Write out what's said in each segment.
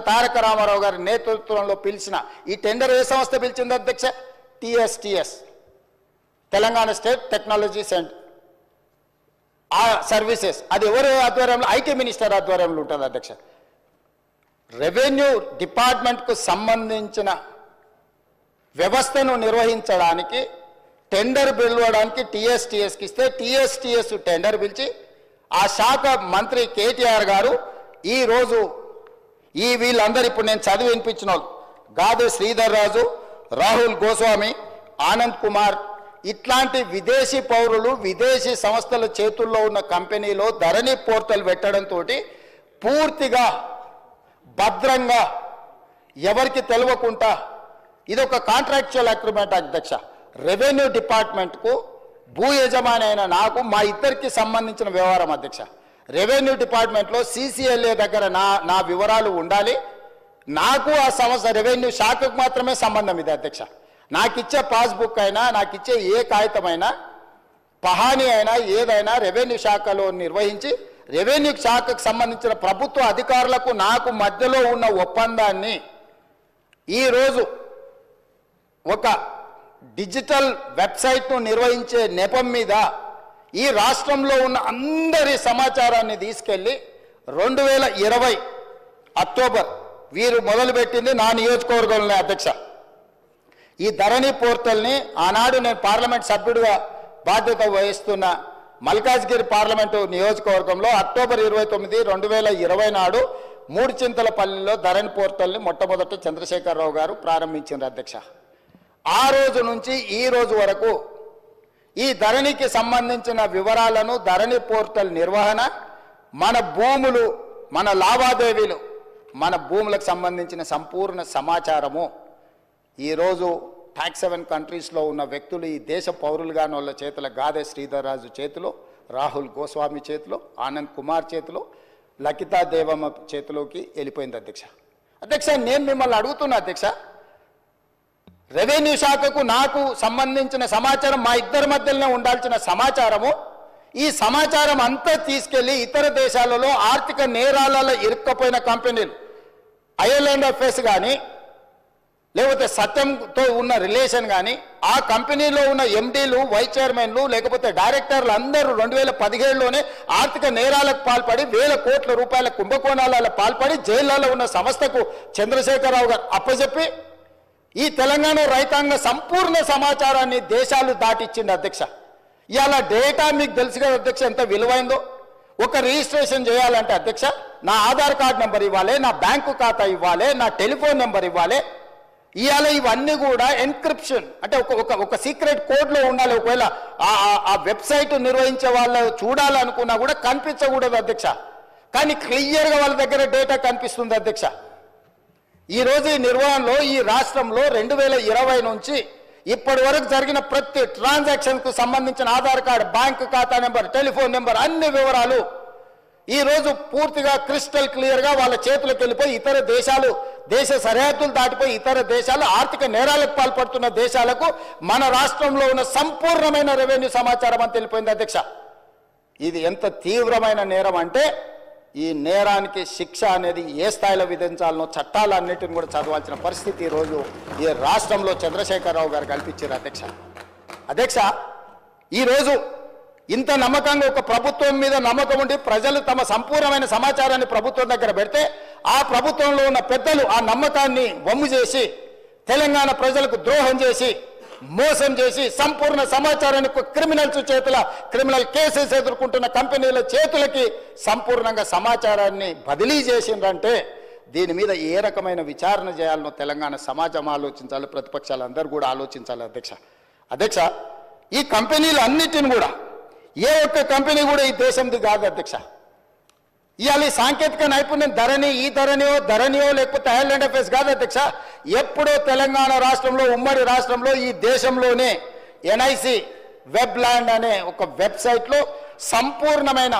తారక రామారావు గారి నేతృత్వంలో పిలిచిన ఈ టెండర్ ఏ సంస్థ పిలిచింది అధ్యక్ష? TSTS, Telangana state technology centre services. అది ఎవరి ఆధ్వర్యంలో? IT మినిస్టర్ ఆధ్వర్యంలో ఉంటుంది అధ్యక్ష. రెవెన్యూ డిపార్ట్మెంట్కు సంబంధించిన వ్యవస్థను నిర్వహించడానికి టెండర్ పిలవడానికి TSTSకి ఇస్తే TSTS టెండర్ పిలిచి ఆ శాఖ మంత్రి KTR గారు ఈరోజు వీళ్ళందరూ ఇప్పుడు నేను చదివి వినిపించిన వాళ్ళు గాదే శ్రీధర్ రాజు, రాహుల్ గోస్వామి, ఆనంద్ కుమార్ ఇట్లాంటి విదేశీ పౌరులు విదేశీ సంస్థల చేతుల్లో ఉన్న కంపెనీలో ధరణి పోర్టల్ పెట్టడంతో పూర్తిగా భద్రంగా ఎవరికి తెలియకుండా ఇదొక కాంట్రాక్చువల్ అగ్రిమెంట్ అధ్యక్ష. రెవెన్యూ డిపార్ట్మెంట్కు భూ యజమాని అయిన నాకు మా ఇద్దరికి సంబంధించిన వ్యవహారం అధ్యక్ష. రెవెన్యూ డిపార్ట్మెంట్లో CCLA దగ్గర నా వివరాలు ఉండాలి. నాకు ఆ సంస్థ రెవెన్యూ శాఖకు మాత్రమే సంబంధం ఇది అధ్యక్ష. నాకు ఇచ్చే పాస్బుక్ అయినా నాకు ఇచ్చే ఏ కాగితమైనా పహానీ అయినా ఏదైనా రెవెన్యూ శాఖలో నిర్వహించి రెవెన్యూ శాఖకు సంబంధించిన ప్రభుత్వ అధికారులకు నాకు మధ్యలో ఉన్న ఒప్పందాన్ని ఈరోజు ఒక డిజిటల్ వెబ్సైట్ను నిర్వహించే నెపం మీద ఈ రాష్ట్రంలో ఉన్న అందరి సమాచారాన్ని తీసుకెళ్ళి 2020 అక్టోబర్ వీరు మొదలుపెట్టింది నా నియోజకవర్గంలో అధ్యక్ష. ఈ ధరణి పోర్టల్ని ఆనాడు నేను పార్లమెంట్ సభ్యుడిగా బాధ్యత వహిస్తున్న మల్కాజ్గిరి పార్లమెంటు నియోజకవర్గంలో అక్టోబర్ 29, 2020 నాడు మూడుచింతలపల్లిలో ధరణి పోర్టల్ని మొట్టమొదట చంద్రశేఖరరావు గారు ప్రారంభించారు అధ్యక్ష. ఆ రోజు నుంచి ఈ రోజు వరకు ఈ ధరణికి సంబంధించిన వివరాలను ధరణి పోర్టల్ నిర్వహణ, మన భూములు, మన లావాదేవీలు, మన భూములకు సంబంధించిన సంపూర్ణ సమాచారము ఈరోజు ట్యాక్స్ 7 కంట్రీస్లో ఉన్న వ్యక్తులు ఈ దేశ పౌరులుగాని వాళ్ళ చేతుల గాదే శ్రీధర్ రాజు చేతిలో, రాహుల్ గోస్వామి చేతిలో, ఆనంద్ కుమార్ చేతిలో, లకితా దేవమ్మ చేతిలోకి వెళ్ళిపోయింది అధ్యక్ష. అధ్యక్ష నేను మిమ్మల్ని అడుగుతున్నా అధ్యక్ష, రెవెన్యూ శాఖకు నాకు సంబంధించిన సమాచారం మా ఇద్దరి మధ్యలోనే ఉండాల్సిన సమాచారము ఈ సమాచారం అంతా తీసుకెళ్లి ఇతర దేశాలలో ఆర్థిక నేరాలలో ఇరుక్కపోయిన కంపెనీలు IL&FS కానీ లేకపోతే సత్యంతో ఉన్న రిలేషన్ కానీ ఆ కంపెనీలో ఉన్న MDలు, వైస్ చైర్మన్లు లేకపోతే డైరెక్టర్లు అందరూ 2017లోనే ఆర్థిక నేరాలకు పాల్పడి వేల కోట్ల రూపాయల కుంభకోణాలలో పాల్పడి జైళ్లలో ఉన్న సంస్థకు చంద్రశేఖరరావు గారు అప్పచెప్పి ఈ తెలంగాణ రైతాంగ సంపూర్ణ సమాచారాన్ని దేశాలు దాటిచ్చింది అధ్యక్ష. ఇవాళ డేటా మీకు తెలుసు కదా అధ్యక్ష ఎంత విలువైందో. ఒక రిజిస్ట్రేషన్ చేయాలంటే అధ్యక్ష నా ఆధార్ కార్డ్ నెంబర్ ఇవ్వాలి, నా బ్యాంకు ఖాతా ఇవ్వాలి, నా టెలిఫోన్ నెంబర్ ఇవ్వాలి. ఇవాళ ఇవన్నీ కూడా ఎన్క్రిప్షన్ అంటే ఒక సీక్రెట్ కోడ్లో ఉండాలి. ఒకవేళ ఆ వెబ్సైట్ నిర్వహించే వాళ్ళు చూడాలనుకున్నా కూడా కనిపించకూడదు అధ్యక్ష. కానీ క్లియర్గా వాళ్ళ దగ్గర డేటా కనిపిస్తుంది అధ్యక్ష. ఈరోజు ఈ నిర్వహణలో ఈ రాష్ట్రంలో 2020 నుంచి ఇప్పటి వరకు జరిగిన ప్రతి ట్రాన్సాక్షన్కు సంబంధించిన ఆధార్ కార్డు, బ్యాంకు ఖాతా నెంబర్, టెలిఫోన్ నెంబర్ అన్ని వివరాలు ఈరోజు పూర్తిగా క్రిస్టల్ క్లియర్గా వాళ్ళ చేతులకు వెళ్ళిపోయి ఇతర దేశాలు, దేశ సరిహద్దులు దాటిపోయి ఇతర దేశాలు ఆర్థిక నేరాలకు పాల్పడుతున్న దేశాలకు మన రాష్ట్రంలో ఉన్న సంపూర్ణమైన రెవెన్యూ సమాచారం అని తెలిపోయింది అధ్యక్ష. ఇది ఎంత తీవ్రమైన నేరం అంటే ఈ నేరానికి శిక్ష అనేది ఏ స్థాయిలో విధించాలనో చట్టాలన్నిటిని కూడా చదవాల్సిన పరిస్థితి ఈరోజు ఈ రాష్ట్రంలో చంద్రశేఖరరావు గారు కల్పించారు అధ్యక్ష. అధ్యక్ష ఈరోజు ఇంత నమ్మకంగా ఒక ప్రభుత్వం మీద నమ్మకం ఉండి ప్రజలు తమ సంపూర్ణమైన సమాచారాన్ని ప్రభుత్వం దగ్గర పెడితే ఆ ప్రభుత్వంలో ఉన్న పెద్దలు ఆ నమ్మకాన్ని వమ్ము చేసి తెలంగాణ ప్రజలకు ద్రోహం చేసి మోసం చేసి సంపూర్ణ సమాచారాన్ని క్రిమినల్స్ చేతుల క్రిమినల్ కేసెస్ ఎదుర్కొంటున్న కంపెనీల చేతులకి సంపూర్ణంగా సమాచారాన్ని బదిలీ చేసిందంటే దీని మీద ఏ రకమైన విచారణ చేయాలనో తెలంగాణ సమాజం ఆలోచించాలి, ప్రతిపక్షాలు అందరూ కూడా ఆలోచించాలి అధ్యక్ష. అధ్యక్ష ఈ కంపెనీలు అన్నిటిని కూడా ఏ ఒక్క కంపెనీ కూడా ఈ దేశంది కాదు అధ్యక్ష. ఇవాళ ఈ సాంకేతిక నైపుణ్యం ధరణియో లేకపోతే IL&FS కాదు అధ్యక్ష. ఎప్పుడో తెలంగాణ రాష్ట్రంలో ఉమ్మడి రాష్ట్రంలో ఈ దేశంలోనే NIC వెబ్ ల్యాండ్ అనే ఒక వెబ్సైట్లో సంపూర్ణమైన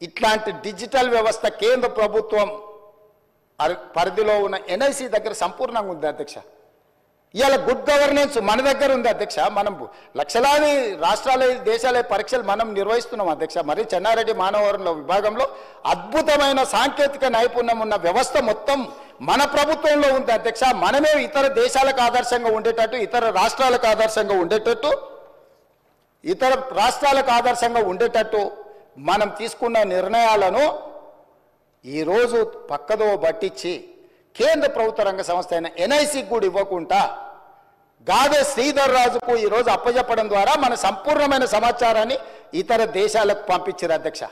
ఇట్లాంటి డిజిటల్ వ్యవస్థ కేంద్ర ప్రభుత్వం పరిధిలో ఉన్న NIC దగ్గర సంపూర్ణంగా ఉంది అధ్యక్ష. ఇవాళ గుడ్ గవర్నెన్స్ మన దగ్గర ఉంది అధ్యక్ష. మనం లక్షలాది రాష్ట్రాల దేశాల పరీక్షలు మనం నిర్వహిస్తున్నాం అధ్యక్ష. మరి చెన్నారెడ్డి మానవ వనరుల విభాగంలో అద్భుతమైన సాంకేతిక నైపుణ్యం ఉన్న వ్యవస్థ మొత్తం మన ప్రభుత్వంలో ఉంది అధ్యక్ష. మనమే ఇతర దేశాలకు ఆదర్శంగా ఉండేటట్టు, ఇతర రాష్ట్రాలకు ఆదర్శంగా ఉండేటట్టు మనం తీసుకున్న నిర్ణయాలను ఈరోజు పక్కదో పట్టించి కేంద్ర ప్రభుత్వ రంగ సంస్థ అయిన ఎన్ఐసికి కూడా ఇవ్వకుండా గాదె శ్రీధర్ రాజుకు ఈరోజు అప్పచెప్పడం ద్వారా మన సంపూర్ణమైన సమాచారాన్ని ఇతర దేశాలకు పంపించారు అధ్యక్ష.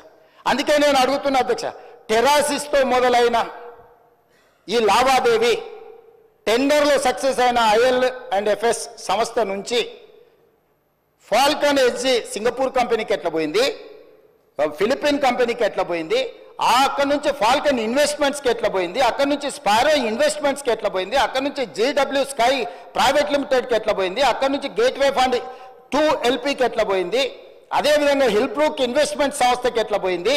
అందుకే నేను అడుగుతున్నా అధ్యక్ష, టెరాసిస్తో మొదలైన ఈ లావాదేవీ టెండర్లో సక్సెస్ అయిన IL&FS సంస్థ నుంచి ఫాల్కన్ ఎడ్జీ సింగపూర్ కంపెనీకి ఎట్లా పోయింది, ఫిలిపిన్ కంపెనీకి ఎట్లా పోయింది, అక్కడ నుంచి ఫాల్కన్ ఇన్వెస్ట్మెంట్స్కి ఎట్లా పోయింది, అక్కడ నుంచి స్పారో ఇన్వెస్ట్మెంట్స్కి ఎట్లా పోయింది, అక్కడ నుంచి JW స్కై ప్రైవేట్ లిమిటెడ్కి ఎట్లా పోయింది, అక్కడ నుంచి గేట్వే ఫండ్ 2 LPకి ఎట్లా పోయింది, అదేవిధంగా హిల్బ్రూక్ ఇన్వెస్ట్మెంట్ సంస్థకి ఎట్లా పోయింది,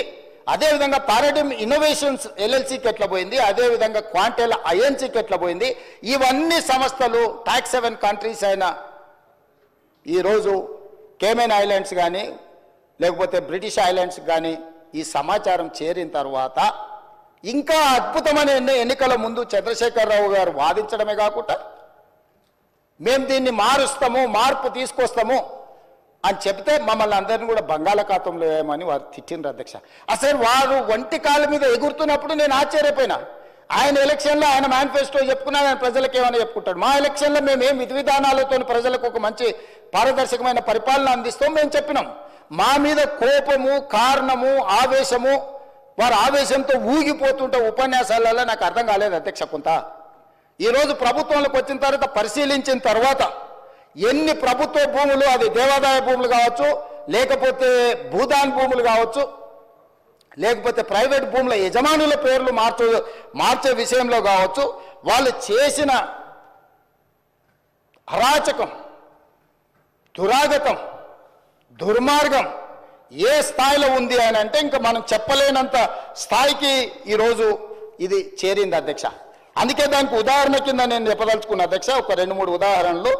అదేవిధంగా పారాడిమ్ ఇన్నోవేషన్స్ LLCకి ఎట్లా పోయింది, అదేవిధంగా క్వాంటెల్ INCకి ఎట్లా పోయింది. ఇవన్నీ సంస్థలు టాక్స్ 7 కంట్రీస్ అయిన ఈరోజు కేమెన్ ఐలాండ్స్ కానీ లేకపోతే బ్రిటిష్ ఐలాండ్స్ కానీ ఈ సమాచారం చేరిన తర్వాత ఇంకా అద్భుతమైన ఎన్నికల ముందు చంద్రశేఖరరావు గారు వాదించడమే కాకుండా మేము దీన్ని మార్పు తీసుకొస్తాము అని చెప్తే మమ్మల్ని అందరినీ కూడా బంగాళాఖాతంలో వేయమని వారు తిట్టిండ్రు అధ్యక్ష. అసలు వారు వంటి కాళ్ళ మీద ఎగురుతున్నప్పుడు నేను ఆశ్చర్యపోయినా. ఆయన ఎలక్షన్లో ఆయన మేనిఫెస్టో చెప్పుకున్నా, ఆయన ప్రజలకు ఏమైనా చెప్పుకుంటాడు. మా ఎలక్షన్లో మేము ఏం విధి విధానాలతో ప్రజలకు ఒక మంచి పారదర్శకమైన పరిపాలన అందిస్తాం మేము చెప్పినాం. మా మీద కోపము, కారణము, ఆవేశము, వారు ఆవేశంతో ఊగిపోతుంటే ఉపన్యాసాలలో నాకు అర్థం కాలేదు అధ్యక్ష. కొంత ఈరోజు ప్రభుత్వంలోకి వచ్చిన తర్వాత పరిశీలించిన తర్వాత ఎన్ని ప్రభుత్వ భూములు, అది దేవాదాయ భూములు కావచ్చు, లేకపోతే భూదాన్ భూములు కావచ్చు, లేకపోతే ప్రైవేట్ భూముల యజమానుల పేర్లు మార్చే విషయంలో కావచ్చు, వాళ్ళు చేసిన అరాచకం, దురాగతం, దుర్మార్గం ఏ స్థాయిలో ఉంది అని అంటే ఇంకా మనం చెప్పలేనంత స్థాయికి ఈరోజు ఇది చేరింది అధ్యక్ష. అందుకే దానికి ఉదాహరణ కింద నేను చెప్పదలుచుకున్న అధ్యక్ష ఒక 2-3 ఉదాహరణలు.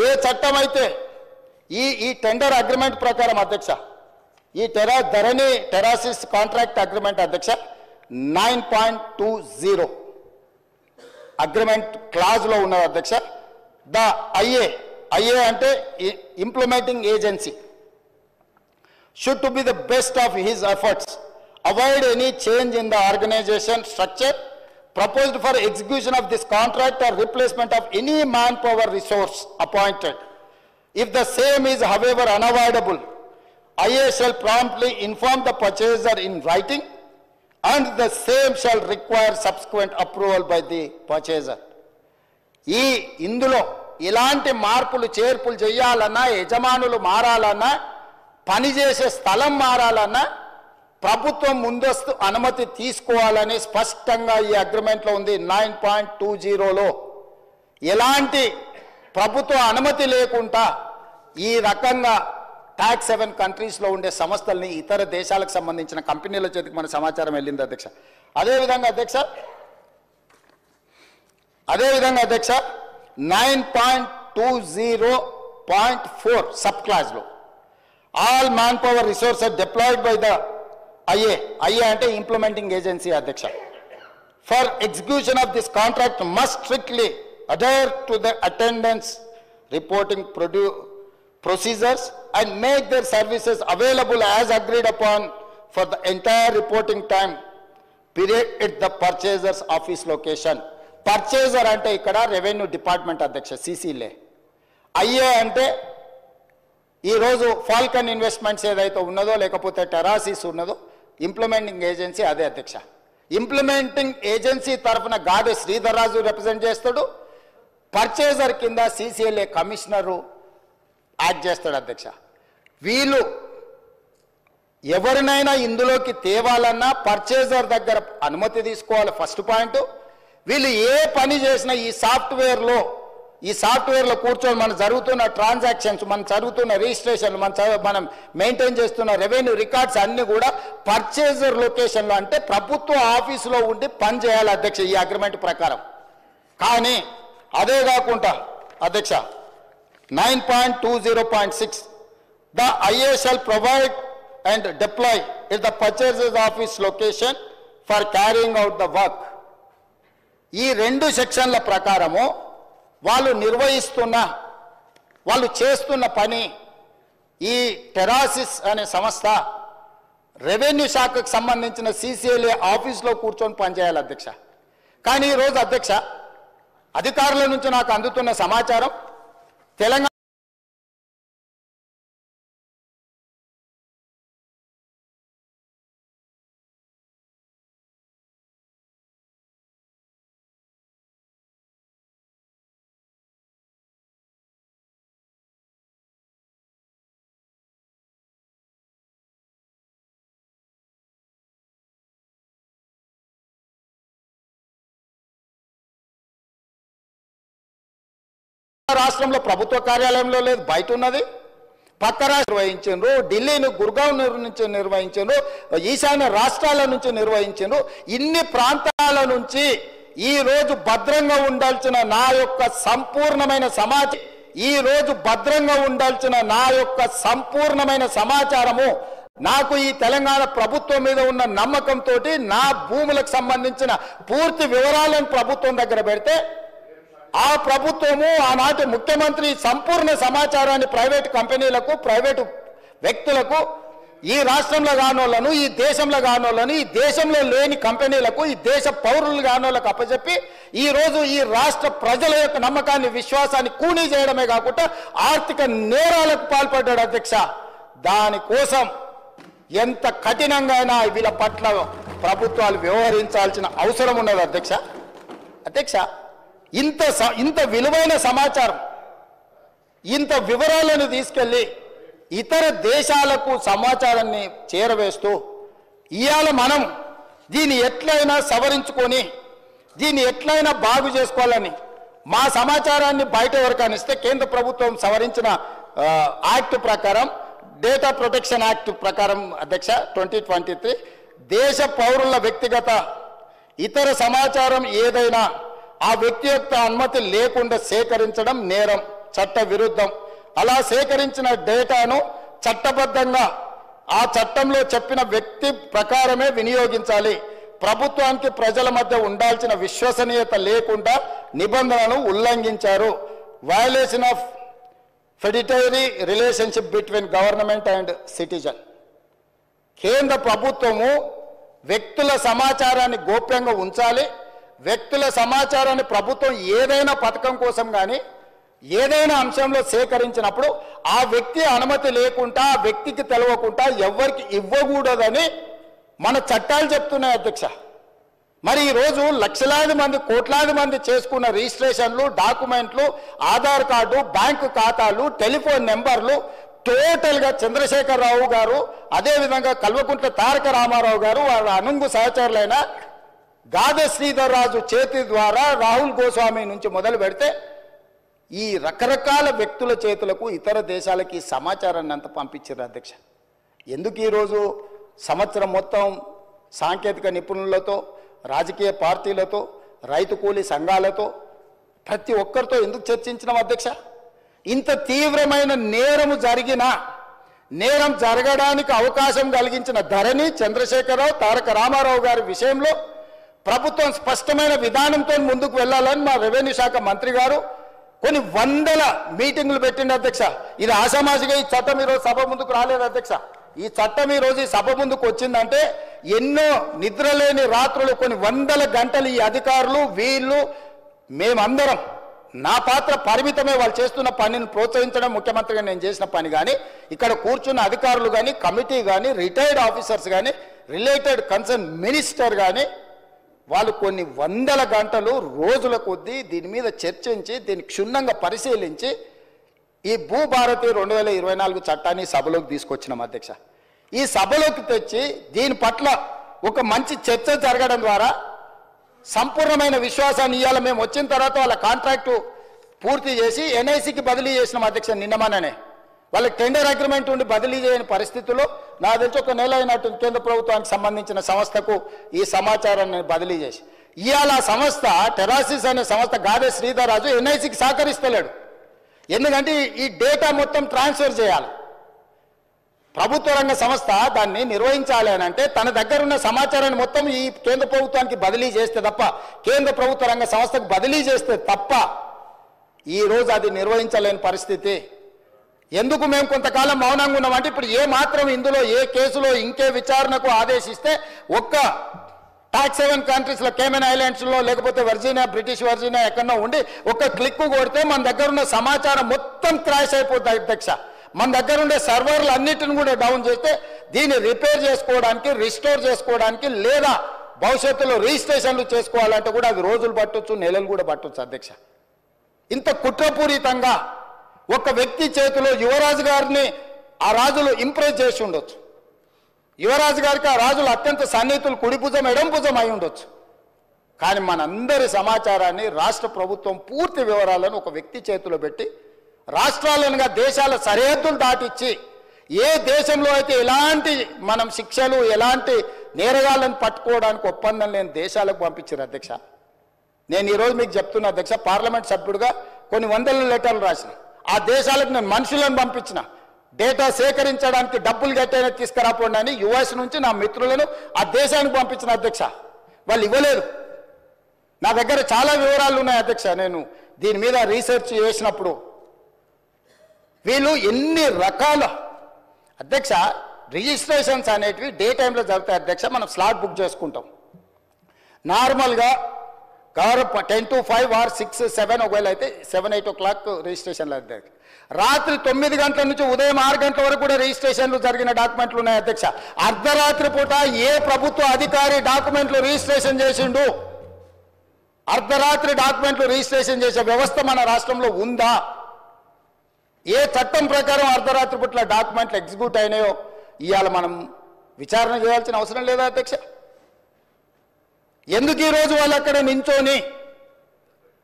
ఏ చట్టం అయితే ఈ టెండర్ అగ్రిమెంట్ ప్రకారం అధ్యక్ష, ఈ ధరణి టెరాసిస్ కాంట్రాక్ట్ అగ్రిమెంట్ అధ్యక్ష 9.20 అగ్రిమెంట్ క్లాజ్లో ఉన్నది అధ్యక్ష. ద ఐఏ అంటే implementing agency should to be the best of his efforts, avoid any change in the organization structure proposed for execution of this contract or replacement of any manpower resource appointed. If the same is however unavoidable, IA shall promptly inform the purchaser in writing and the same shall require subsequent approval by the purchaser. ఇందులో ఇలాంటి మార్పులు చేర్పులు చేయాలన్నా, యజమానులు మారాలన్నా, పనిచేసే స్థలం మారాలన్నా ప్రభుత్వం ముందస్తు అనుమతి తీసుకోవాలని స్పష్టంగా ఈ అగ్రిమెంట్లో ఉంది. 9.20లో ఎలాంటి ప్రభుత్వ అనుమతి లేకుండా ఈ రకంగా టాక్స్ 7 కంట్రీస్లో ఉండే సంస్థల్ని ఇతర దేశాలకు సంబంధించిన కంపెనీల చేతికి మన సమాచారం వెళ్ళింది అధ్యక్ష. అదేవిధంగా అధ్యక్ష 9.20.4 sub క్లాజ్లో all manpower resources deployed by the IA అంటే implementing agency అధ్యక్ష for execution of this contract must strictly adhere to the attendance reporting procedures and make their services available as agreed upon for the entire reporting time period at the purchaser's office location. Purchaser అంటే ఇక్కడ revenue department అధ్యక్ష CCLA. IA అంటే ఈరోజు Falcon investments ఏదైతే ఉన్నదో లేకపోతే టెరాసిస్ ఉన్నదో implementing agency అదే అధ్యక్ష. ఇంప్లిమెంటింగ్ ఏజెన్సీ తరఫున గాదె శ్రీధర్ రాజు రిప్రజెంట్ చేస్తాడు. పర్చేజర్ కింద CCLA కమిషనరు యాక్ట్ చేస్తాడు అధ్యక్ష. వీళ్ళు ఎవరినైనా ఇందులోకి తేవాలన్నా పర్చేజర్ దగ్గర అనుమతి తీసుకోవాలి ఫస్ట్ పాయింట్. వీళ్ళు ఏ పని చేసినా ఈ సాఫ్ట్వేర్లో కూర్చొని మనం జరుగుతున్న ట్రాన్సాక్షన్స్, మనం జరుగుతున్న రిజిస్ట్రేషన్లు, మనం మెయింటైన్ చేస్తున్న రెవెన్యూ రికార్డ్స్ అన్నీ కూడా పర్చేజర్ లొకేషన్లో అంటే ప్రభుత్వ ఆఫీసులో ఉండి పని చేయాలి అధ్యక్ష ఈ అగ్రిమెంట్ ప్రకారం. కానీ అదే కాకుండా అధ్యక్ష 9.20.6 the IA shall provide and deploy at the purchases office location for carrying out the work. ఈ రెండు సెక్షన్ల ప్రకారము వాళ్ళు చేస్తున్న పని ఈ టెరాసిస్ అనే సంస్థ రెవెన్యూ శాఖకు సంబంధించిన CCLA ఆఫీస్లో కూర్చొని పనిచేయాలి అధ్యక్ష. కానీ ఈరోజు అధ్యక్ష అధికారుల నుంచి నాకు అందుతున్న సమాచారం తెలంగాణ రాష్ట్రంలో ప్రభుత్వ కార్యాలయంలో లేదు, బయట ఉన్నది. పక్క రాష్ట్రం నిర్వహించారు, ఢిల్లీని గుర్గావ్ నుంచి నిర్వహించారు, ఈశాన్య రాష్ట్రాల నుంచి నిర్వహించారు. ఇన్ని ప్రాంతాల నుంచి ఈ రోజు భద్రంగా ఉండాల్సిన నా యొక్క సంపూర్ణమైన సమాచారము నాకు ఈ తెలంగాణ ప్రభుత్వం మీద ఉన్న నమ్మకంతో నా భూములకు సంబంధించిన పూర్తి వివరాలను ప్రభుత్వం దగ్గర పెడితే ఆ ప్రభుత్వము ఆనాటి ముఖ్యమంత్రి సంపూర్ణ సమాచారాన్ని ప్రైవేట్ కంపెనీలకు, ప్రైవేటు వ్యక్తులకు, ఈ రాష్ట్రంలో కానోళ్లను, ఈ దేశంలో కానోళ్లను, ఈ దేశంలో లేని కంపెనీలకు, ఈ దేశ పౌరులు కానోళ్లకు అప్పచెప్పి ఈ రోజు ఈ రాష్ట్ర ప్రజల యొక్క నమ్మకాన్ని, విశ్వాసాన్ని కూనీ చేయడమే కాకుండా ఆర్థిక నేరాలకు పాల్పడ్డాడు అధ్యక్ష. దానికోసం ఎంత కఠినంగా వీళ్ళ పట్ల ప్రభుత్వాలు వ్యవహరించాల్సిన అవసరం ఉన్నది అధ్యక్ష. ఇంత విలువైన సమాచారం, ఇంత వివరాలను తీసుకెళ్లి ఇతర దేశాలకు సమాచారాన్ని చేరవేస్తూ ఇవాళ మనం దీన్ని ఎట్లయినా సవరించుకొని దీన్ని ఎట్లయినా బాగు చేసుకోవాలని మా సమాచారాన్ని బయట ఎవరికైనా ఇస్తే కేంద్ర ప్రభుత్వం సవరించిన యాక్ట్ ప్రకారం, డేటా ప్రొటెక్షన్ యాక్ట్ ప్రకారం అధ్యక్ష 2023 దేశ పౌరుల వ్యక్తిగత ఇతర సమాచారం ఏదైనా ఆ వ్యక్తి యొక్క అనుమతి లేకుండా సేకరించడం నేరం, చట్ట విరుద్ధం. అలా సేకరించిన డేటాను చట్టబద్ధంగా ఆ చట్టంలో చెప్పిన వ్యక్తి ప్రకారమే వినియోగించాలి. ప్రభుత్వానికి ప్రజల మధ్య ఉండాల్సిన విశ్వసనీయత లేకుండా నిబంధనలను ఉల్లంఘించారు. Violation of fiduciary relationship between government and citizen. కేంద్ర ప్రభుత్వము వ్యక్తుల సమాచారాన్ని గోప్యంగా ఉంచాలి. వ్యక్తుల సమాచారాన్ని ప్రభుత్వం ఏదైనా పథకం కోసం కానీ ఏదైనా అంశంలో సేకరించినప్పుడు ఆ వ్యక్తి అనుమతి లేకుండా, ఆ వ్యక్తికి తెలవకుండా ఎవరికి ఇవ్వకూడదని మన చట్టాలు చెప్తున్నాయి అధ్యక్ష. మరి ఈరోజు లక్షలాది మంది, కోట్లాది మంది చేసుకున్న రిజిస్ట్రేషన్లు, డాక్యుమెంట్లు, ఆధార్ కార్డు, బ్యాంకు ఖాతాలు, టెలిఫోన్ నెంబర్లు టోటల్గా చంద్రశేఖరరావు గారు, అదేవిధంగా కల్వకుంట్ల తారక రామారావు గారు, వాళ్ళ అనుంగు సహచరులైన గాదె శ్రీధర్ రాజు చేతి ద్వారా రాహుల్ గోస్వామి నుంచి మొదలు పెడితే ఈ రకరకాల వ్యక్తుల చేతులకు ఇతర దేశాలకి సమాచారాన్ని అంతా పంపించారు అధ్యక్ష. ఎందుకు ఈరోజు సంవత్సరం మొత్తం సాంకేతిక నిపుణులతో, రాజకీయ పార్టీలతో, రైతు కూలీ సంఘాలతో ప్రతి ఒక్కరితో ఎందుకు చర్చించినాం అధ్యక్ష? ఇంత తీవ్రమైన నేరం జరగడానికి అవకాశం కలిగించిన ధరణి, చంద్రశేఖరరావు, తారక రామారావు గారి విషయంలో ప్రభుత్వం స్పష్టమైన విధానంతో ముందుకు వెళ్ళాలని మా రెవెన్యూ శాఖ మంత్రి గారు కొన్ని వందల మీటింగులు పెట్టిండు అధ్యక్ష. ఇది ఆషామాషిగా ఈ చట్టం ఈరోజు సభ ముందుకు రాలేదు అధ్యక్ష. ఈ చట్టం ఈరోజు ఈ సభ ముందుకు వచ్చిందంటే ఎన్నో నిద్రలేని రాత్రులు, కొన్ని వందల గంటలు ఈ అధికారులు, వీళ్ళు, మేమందరం, నా పాత్ర పరిమితమే. వాళ్ళు చేస్తున్న పనిని ప్రోత్సహించడం ముఖ్యమంత్రిగా నేను చేసిన పని. కానీ ఇక్కడ కూర్చున్న అధికారులు కానీ, కమిటీ కానీ, రిటైర్డ్ ఆఫీసర్స్ కానీ, రిలేటెడ్ కన్సర్న్ మినిస్టర్ కానీ వాళ్ళు కొన్ని వందల గంటలు, రోజుల కొద్దీ దీని మీద చర్చించి దీన్ని క్షుణ్ణంగా పరిశీలించి ఈ భూభారతి 2024 చట్టాన్ని సభలోకి తీసుకొచ్చినాం అధ్యక్ష. ఈ సభలోకి తెచ్చి దీని పట్ల ఒక మంచి చర్చ జరగడం ద్వారా సంపూర్ణమైన విశ్వాసాన్ని ఇవాళ మేము వచ్చిన తర్వాత వాళ్ళ కాంట్రాక్టు పూర్తి చేసి NICకి బదిలీ చేసినాం అధ్యక్ష. నిన్నమననే వాళ్ళకి టెండర్ అగ్రిమెంట్ ఉండి బదిలీ చేయని పరిస్థితుల్లో నాకు తెలిసి ఒక నెల అయినట్టు కేంద్ర ప్రభుత్వానికి సంబంధించిన సంస్థకు ఈ సమాచారాన్ని బదిలీ చేసి ఇవాళ సంస్థ టెరాసిస్ అనే సంస్థ గాదె శ్రీధర్ రాజు NICకి సహకరిస్తలేడు. ఎందుకంటే ఈ డేటా మొత్తం ట్రాన్స్ఫర్ చేయాలి. ప్రభుత్వ రంగ సంస్థ దాన్ని నిర్వహించాలి అని అంటే తన దగ్గర ఉన్న సమాచారాన్ని మొత్తం ఈ కేంద్ర ప్రభుత్వానికి బదిలీ చేస్తే తప్ప, కేంద్ర ప్రభుత్వ రంగ సంస్థకు బదిలీ చేస్తే తప్ప ఈరోజు అది నిర్వహించలేని పరిస్థితి. ఎందుకు మేము కొంతకాలం మౌనంగా ఉన్నామంటే ఇప్పుడు ఏ మాత్రం ఇందులో ఏ కేసులో ఇంకే విచారణకు ఆదేశిస్తే ఒక్క టాక్స్ హెవెన్ కంట్రీస్లో, కేమెన్ ఐలాండ్స్లో లేకపోతే వర్జీనియా, బ్రిటిష్ వర్జీనియా ఎక్కడో ఉండి ఒక్క క్లిక్ కొడితే మన దగ్గర ఉన్న సమాచారం మొత్తం క్రాష్ అయిపోతుంది అధ్యక్ష. మన దగ్గర ఉండే సర్వర్లు అన్నిటిని కూడా డౌన్ చేస్తే దీన్ని రిపేర్ చేసుకోవడానికి, రిస్టోర్ చేసుకోవడానికి లేదా భవిష్యత్తులో రిజిస్ట్రేషన్లు చేసుకోవాలంటే కూడా అది రోజులు పట్టొచ్చు, నెలలు కూడా పట్టొచ్చు అధ్యక్ష. ఇంత కుట్రపూరితంగా ఒక వ్యక్తి చేతిలో యువరాజు గారిని ఆ రాజులు ఇంప్రెస్ చేసి ఉండొచ్చు. యువరాజు గారికి ఆ రాజులు అత్యంత సన్నిహితులు, కుడి భుజం ఎడం భుజం అయి ఉండొచ్చు. కానీ మనందరి సమాచారాన్ని రాష్ట్ర ప్రభుత్వం పూర్తి వివరాలను ఒక వ్యక్తి చేతిలో పెట్టి రాష్ట్రాలనుగా దేశాల సరిహద్దులు దాటిచ్చి ఏ దేశంలో అయితే ఎలాంటి మనం శిక్షలు, ఎలాంటి నేరగాళ్ళను పట్టుకోవడానికి ఒప్పందం లేని దేశాలకు పంపించారు అధ్యక్ష. నేను ఈరోజు మీకు చెప్తున్నా అధ్యక్ష, పార్లమెంట్ సభ్యుడిగా కొన్ని వందల లెటర్లు రాసిన ఆ దేశాలకు నేను మనుషులను పంపించిన, డేటా సేకరించడానికి డబ్బులు కట్టైనా తీసుకురాపోండి అని యుఎస్ నుంచి నా మిత్రులను ఆ దేశానికి పంపించిన అధ్యక్ష. వాళ్ళు ఇవ్వలేదు. నా దగ్గర చాలా వివరాలు ఉన్నాయి అధ్యక్ష. నేను దీని మీద రీసెర్చ్ చేసినప్పుడు వీళ్ళు ఎన్ని రకాల అధ్యక్ష రిజిస్ట్రేషన్స్ అనేటివి డే టైంలో జరుగుతాయి అధ్యక్ష. మనం స్లాట్ బుక్ చేసుకుంటాం నార్మల్గా గౌరవ 10 to 5 or 6, 7 ఒకవేళ అయితే 7, 8 o'clock రిజిస్ట్రేషన్లు అధ్యక్ష. రాత్రి 9 గంటల నుంచి ఉదయం 6 గంటల వరకు కూడా రిజిస్ట్రేషన్లు జరిగిన డాక్యుమెంట్లు ఉన్నాయి అధ్యక్ష. అర్ధరాత్రి పూట ఏ ప్రభుత్వ అధికారి డాక్యుమెంట్లు రిజిస్ట్రేషన్ చేసిండు? అర్ధరాత్రి డాక్యుమెంట్లు రిజిస్ట్రేషన్ చేసే వ్యవస్థ మన రాష్ట్రంలో ఉందా? ఏ చట్టం ప్రకారం అర్ధరాత్రి పూట్ల డాక్యుమెంట్లు ఎగ్జిక్యూట్ అయినాయో ఇవాళ మనం విచారణ చేయాల్సిన అవసరం లేదా అధ్యక్ష? ఎందుకు ఈరోజు వాళ్ళు అక్కడ నించోని,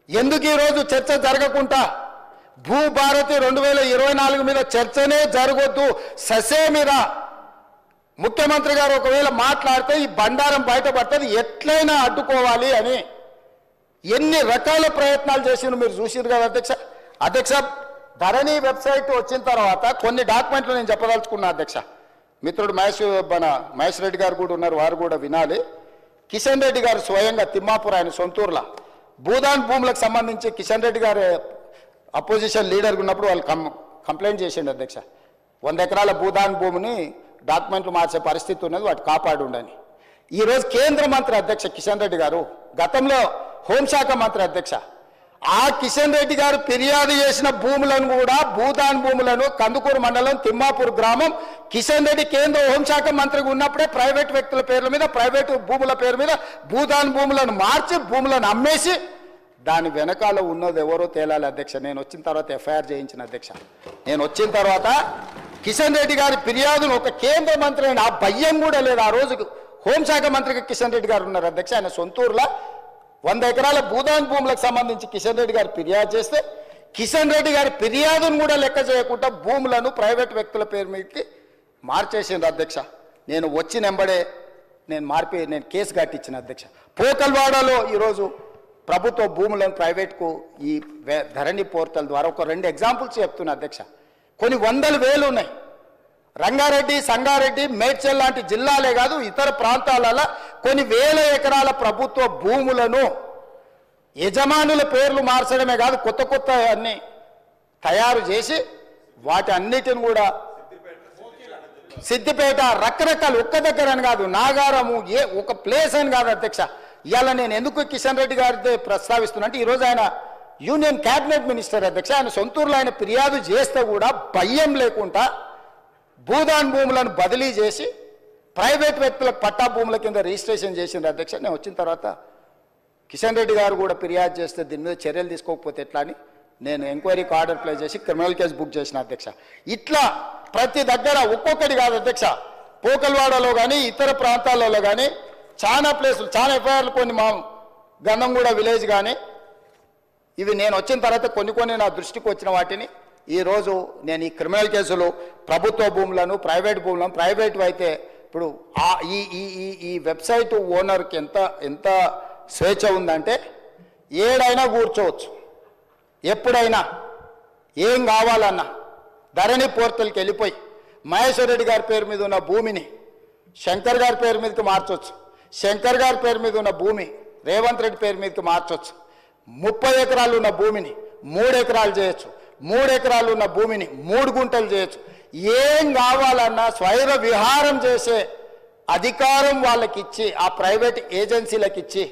ఎందుకు ఈరోజు చర్చ జరగకుండా భూభారతి 2024 మీద చర్చనే జరగొద్దు, ససే మీద ముఖ్యమంత్రి గారు ఒకవేళ మాట్లాడితే ఈ బండారం బయటపడుతుంది, ఎట్లయినా అడ్డుకోవాలి అని ఎన్ని రకాల ప్రయత్నాలు చేసినా మీరు చూసిరు కదా అధ్యక్ష. అధ్యక్ష, ధరణి వెబ్సైట్ వచ్చిన తర్వాత కొన్ని డాక్యుమెంట్లు నేను చెప్పదలుచుకున్నా అధ్యక్ష. మిత్రుడు మహేష్ రెడ్డి గారు కూడా ఉన్నారు, వారు కూడా వినాలి. కిషన్ రెడ్డి గారు స్వయంగా తిమ్మాపూర్ ఆయన సొంతూరులో భూదాన్ భూములకు సంబంధించి కిషన్ రెడ్డి గారు అపోజిషన్ లీడర్గా ఉన్నప్పుడు వాళ్ళు కంప్లైంట్ చేసిండు అధ్యక్ష. 100 ఎకరాల భూదాన్ భూమిని డాక్యుమెంట్లు మార్చే పరిస్థితి ఉన్నది, వాటి కాపాడు ఉండని. ఈరోజు కేంద్ర మంత్రి అధ్యక్ష కిషన్ రెడ్డి గారు, గతంలో హోంశాఖ మంత్రి అధ్యక్ష, ఆ కిషన్ రెడ్డి గారు ఫిర్యాదు చేసిన భూములను కూడా భూదాన్ భూములను కందుకూరు మండలం తిమ్మాపూర్ గ్రామం కిషన్ రెడ్డి కేంద్ర హోంశాఖ మంత్రిగా ఉన్నప్పుడే ప్రైవేట్ వ్యక్తుల పేర్ల మీద, ప్రైవేటు భూముల పేరు మీద భూదాన్ భూములను మార్చి భూములను అమ్మేసి దాని వెనకాల ఉన్నది ఎవరో తేలాలి అధ్యక్ష. నేను వచ్చిన తర్వాత ఎఫ్ఐఆర్ చేయించిన అధ్యక్ష. నేను వచ్చిన తర్వాత కిషన్ రెడ్డి గారి ఫిర్యాదును ఒక కేంద్ర మంత్రి అయిన ఆ భయం కూడా లేదు. ఆ రోజు హోంశాఖ మంత్రిగా కిషన్ రెడ్డి గారు ఉన్నారు అధ్యక్ష. ఆయన సొంతూరులో 100 ఎకరాల భూదాన్ భూములకు సంబంధించి కిషన్ రెడ్డి గారు ఫిర్యాదు చేస్తే కిషన్ రెడ్డి గారి ఫిర్యాదును కూడా లెక్క చేయకుండా భూములను ప్రైవేట్ వ్యక్తుల పేరు మీదకి మార్చేసింది అధ్యక్ష. నేను వచ్చిన వెంబడే నేను కేసు కట్టించిన అధ్యక్ష. పోకల్వాడలో ఈరోజు ప్రభుత్వ భూములను ప్రైవేట్కు ఈ ధరణి పోర్టల్ ద్వారా ఒక 2 ఎగ్జాంపుల్స్ చెప్తున్నా అధ్యక్ష. కొన్ని వందల వేలు ఉన్నాయి. రంగారెడ్డి, సంగారెడ్డి, మేడ్చల్ లాంటి జిల్లాలే కాదు ఇతర ప్రాంతాలలో కొన్ని వేల ఎకరాల ప్రభుత్వ భూములను యజమానుల పేర్లు మార్చడమే కాదు కొత్త అన్ని తయారు చేసి వాటి అన్నిటిని కూడా సిద్దిపేట రకరకాల ఒక్క దగ్గర అని కాదు, నాగారము ఒక ప్లేస్ అని కాదు అధ్యక్ష. ఇవాళ నేను ఎందుకు కిషన్ రెడ్డి గారితో ప్రస్తావిస్తున్నా అంటే ఈరోజు ఆయన యూనియన్ క్యాబినెట్ మినిస్టర్ అధ్యక్ష. ఆయన సొంతూరులో ఆయన ఫిర్యాదు చేస్తే కూడా భయం లేకుండా భూదాన్ భూములను బదిలీ చేసి ప్రైవేట్ వ్యక్తులకు పట్టా భూముల కింద రిజిస్ట్రేషన్ చేసింది అధ్యక్ష. నేను వచ్చిన తర్వాత కిషన్ రెడ్డి గారు కూడా ఫిర్యాదు చేస్తే దీని మీద చర్యలు తీసుకోకపోతే ఎట్లా అని నేను ఎంక్వైరీకి ఆర్డర్ ప్లేస్ చేసి క్రిమినల్ కేసు బుక్ చేసిన అధ్యక్ష. ఇట్లా ప్రతి దగ్గర ఒక్కొక్కటి కాదు అధ్యక్ష. పోకల్వాడలో కానీ ఇతర ప్రాంతాలలో కానీ చాలా ప్లేసులు, చాలా ఎఫ్ఐఆర్లు, కొన్ని మా గంధంగూడ విలేజ్ కానీ ఇవి నేను వచ్చిన తర్వాత కొన్ని నా దృష్టికి వచ్చిన వాటిని ఈరోజు నేను ఈ క్రిమినల్ కేసులు ప్రభుత్వ భూములను ప్రైవేట్ భూములను, ప్రైవేట్ అయితే ఇప్పుడు ఈ వెబ్సైట్ ఓనర్కి ఎంత స్వేచ్ఛ ఉందంటే ఏడైనా కూర్చోవచ్చు, ఎప్పుడైనా ఏం కావాలన్నా ధరణి పోర్టల్కి వెళ్ళిపోయి మహేశ్వర్ రెడ్డి గారి పేరు మీద ఉన్న భూమిని శంకర్ గారి పేరు మీదకి మార్చొచ్చు, శంకర్ గారి పేరు మీద ఉన్న భూమి రేవంత్ రెడ్డి పేరు మీదకి మార్చొచ్చు, 30 ఎకరాలు ఉన్న భూమిని 3 ఎకరాలు చేయొచ్చు, 3 ఎకరాలు ఉన్న భూమిని 3 గుంటలు చేయొచ్చు. ఏం కావాలన్నా స్వైర విహారం చేసే అధికారం వాళ్ళకి ఇచ్చి ఆ ప్రైవేట్ ఏజెన్సీలకు ఇచ్చి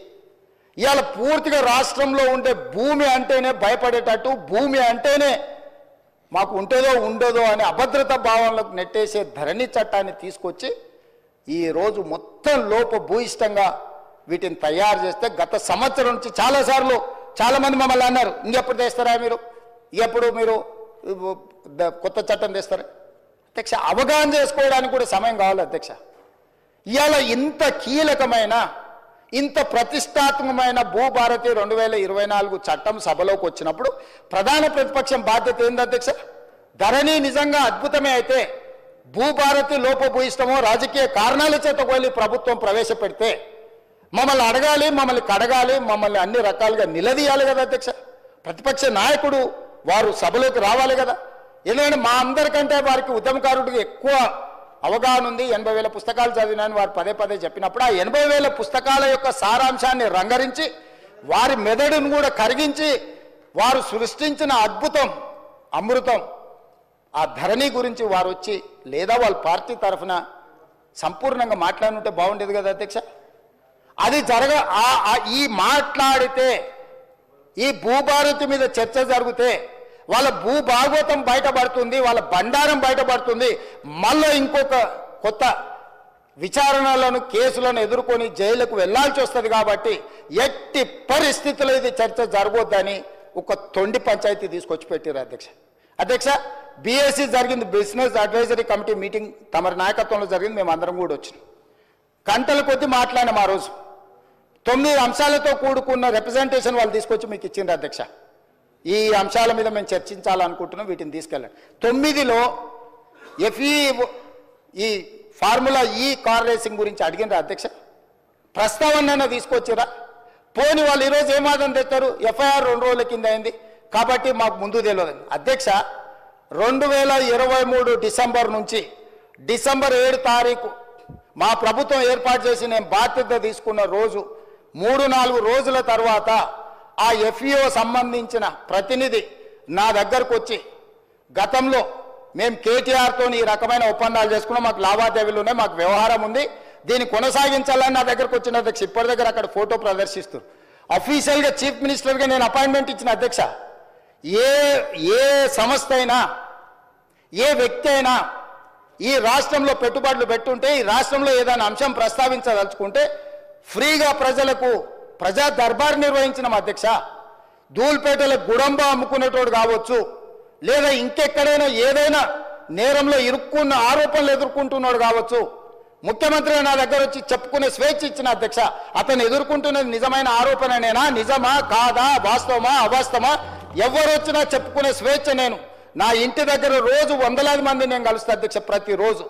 ఇవాళ పూర్తిగా రాష్ట్రంలో ఉండే భూమి అంటేనే భయపడేటట్టు, భూమి అంటేనే మాకు ఉంటుందో ఉండదో అనే అభద్రతా భావనలకు నెట్టేసే ధరణి చట్టాన్ని తీసుకొచ్చి ఈరోజు మొత్తం లోపభూయిష్టంగా వీటిని తయారు చేస్తే గత సంవత్సరం నుంచి చాలాసార్లు చాలామంది మమ్మల్ని అన్నారు, ఇంకెప్పుడు తెస్తారా మీరు, ఎప్పుడు మీరు కొత్త చట్టం తెస్తారా? అధ్యక్ష, అవగాహన చేసుకోవడానికి కూడా సమయం కావాలి అధ్యక్ష. ఇవాళ ఇంత కీలకమైన ఇంత ప్రతిష్టాత్మకమైన భూభారతి 2024 చట్టం సభలోకి వచ్చినప్పుడు ప్రధాన ప్రతిపక్షం బాధ్యత ఏంది అధ్యక్ష? ధరణి నిజంగా అద్భుతమే అయితే భూభారతి లోపభూయిష్టమో రాజకీయ కారణాల చేత వెళ్ళి ప్రభుత్వం ప్రవేశపెడితే మమ్మల్ని అడగాలి, మమ్మల్ని కడగాలి, మమ్మల్ని అన్ని రకాలుగా నిలదీయాలి కదా అధ్యక్ష. ప్రతిపక్ష నాయకుడు వారు సభలోకి రావాలి కదా. ఎందుకంటే మా అందరికంటే వారికి ఉద్యమకారుడికి ఎక్కువ అవగాహన ఉంది. 80,000 పుస్తకాలు చదివినాను వారు పదే పదే చెప్పినప్పుడు ఆ 80,000 పుస్తకాల యొక్క సారాంశాన్ని రంగరించి వారి మెదడును కూడా కరిగించి వారు సృష్టించిన అద్భుతం అమృతం ఆ ధరణి గురించి వారు వచ్చి లేదా వాళ్ళ పార్టీ తరఫున సంపూర్ణంగా మాట్లాడుంటే బాగుండేది కదా అధ్యక్ష. అది ఈ మాట్లాడితే ఈ భూభారతి మీద చర్చ జరిగితే వాళ్ళ భూభాగవతం బయటపడుతుంది, వాళ్ళ బండారం బయటపడుతుంది. మళ్ళీ ఇంకొక కొత్త విచారణలను కేసులను ఎదుర్కొని జైలుకు వెళ్లాల్సి వస్తుంది. కాబట్టి ఎట్టి పరిస్థితుల్లో ఇది చర్చ జరగొద్దని ఒక తొండి పంచాయతీ తీసుకొచ్చి పెట్టారు అధ్యక్ష. అధ్యక్ష, బీఎస్సీ జరిగింది, బిజినెస్ అడ్వైజరీ కమిటీ మీటింగ్ తమరి నాయకత్వంలో జరిగింది. మేము అందరం కూడా వచ్చినాం. గంటల కొద్దీ మాట్లాడినాం. ఆ రోజు 9 అంశాలతో కూడుకున్న రిప్రజెంటేషన్ వాళ్ళు తీసుకొచ్చి మీకు ఇచ్చిండ్రు అధ్యక్ష. ఈ అంశాల మీద మేము చర్చించాలనుకుంటున్నాం, వీటిని తీసుకెళ్ళండి. 9లో ఈ ఫార్ములా ఈ కార్ రేసింగ్ గురించి అడిగినరా అధ్యక్ష? ప్రస్తావన తీసుకొచ్చిరా? పోని వాళ్ళు ఈరోజు ఏం వాదన తెస్తారు? ఎఫ్ఐఆర్ 2 రోజుల కింద అయింది కాబట్టి మాకు ముందు తెలియదు. అధ్యక్ష, 2023 డిసెంబర్ నుంచి డిసెంబర్ 7 తారీఖు మా ప్రభుత్వం ఏర్పాటు చేసి నేను బాధ్యత తీసుకున్న రోజు 3-4 రోజుల తర్వాత ఆ ఎఫ్ఈఓ సంబంధించిన ప్రతినిధి నా దగ్గరకు వచ్చి గతంలో మేము కేటీఆర్తో ఈ రకమైన ఒప్పందాలు చేసుకున్నాం, మాకు లావాదేవీలు ఉన్నాయి, మాకు వ్యవహారం ఉంది, దీన్ని కొనసాగించాలని నా దగ్గరకు వచ్చిన అధ్యక్ష. ఇప్పటి దగ్గర అక్కడ ఫోటో ప్రదర్శిస్తారు. అఫీషియల్గా చీఫ్ మినిస్టర్గా నేను అపాయింట్మెంట్ ఇచ్చిన అధ్యక్ష. ఏ సంస్థ అయినా ఏ వ్యక్తి అయినా ఈ రాష్ట్రంలో పెట్టుబడులు పెట్టుంటే ఈ రాష్ట్రంలో ఏదైనా అంశం ప్రస్తావించదలుచుకుంటే ఫ్రీగా ప్రజలకు ప్రజా దర్బార్ నిర్వహించిన అధ్యక్ష. ధూల్పేటలో గుడంబ అమ్ముకునేటోడు కావచ్చు, లేదా ఇంకెక్కడైనా ఏదైనా నేరంలో ఇరుక్కున్న ఆరోపణలు ఎదుర్కొంటున్నాడు కావచ్చు, ముఖ్యమంత్రి నా దగ్గర వచ్చి చెప్పుకునే స్వేచ్ఛ ఇచ్చిన అధ్యక్ష. అతను ఎదుర్కొంటున్నది నిజమైన ఆరోపణనేనా, నిజమా కాదా, వాస్తవమా అవాస్తవమా, ఎవరు వచ్చినా చెప్పుకునే స్వేచ్ఛ. నేను నా ఇంటి దగ్గర రోజు వందలాది మంది నేను కలుస్తా అధ్యక్ష. ప్రతిరోజు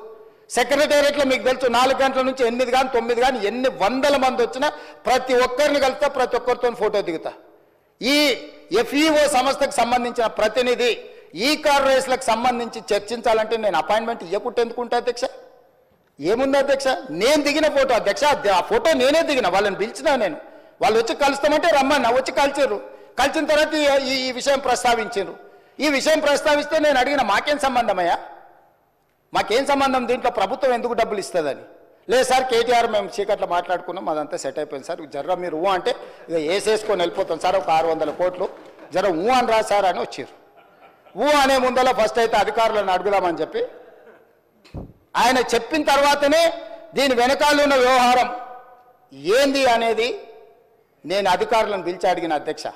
సెక్రటేరియట్లో మీకు తెలుసు 4 గంటల నుంచి 8 కానీ 9 కానీ ఎన్ని వందల మంది వచ్చినా ప్రతి ఒక్కరిని కలుస్తా, ప్రతి ఒక్కరితో ఫోటో దిగుతా. ఈ ఎఫ్ఈఓ సంస్థకు సంబంధించిన ప్రతినిధి ఈ కార్ రేస్లకు సంబంధించి చర్చించాలంటే నేను అపాయింట్మెంట్ ఇవ్వకుంటే ఎందుకుంటా అధ్యక్ష? ఏముంది అధ్యక్ష? నేను దిగిన ఫోటో అధ్యక్ష, ఆ ఫోటో నేనే దిగిన, వాళ్ళని పిలిచినా నేను. వాళ్ళు వచ్చి కలుస్తామంటే రమ్మన్నా, వచ్చి కలిసారు. కలిసిన తర్వాత ఈ విషయం ప్రస్తావించారు. ఈ విషయం ప్రస్తావిస్తే నేను అడిగిన మాకేం సంబంధమయ్యా, మాకేం సంబంధం, దీంట్లో ప్రభుత్వం ఎందుకు డబ్బులు ఇస్తుందని. లేదు సార్, కేటీఆర్ మేము చీకట్లో మాట్లాడుకున్నాం, అదంతా సెట్ అయిపోయింది సార్, జర్ర మీరు అంటే ఇక వేసేసుకొని వెళ్ళిపోతాం సార్, ఒక 600 కోట్లు జర అని రా సార్ అని వచ్చారు. అనే ముందర ఫస్ట్ అయితే అధికారులను అడుగుదామని చెప్పి ఆయన చెప్పిన తర్వాతనే దీని వెనకాల ఉన్న వ్యవహారం ఏంది అనేది నేను అధికారులను పిలిచి అడిగిన అధ్యక్ష.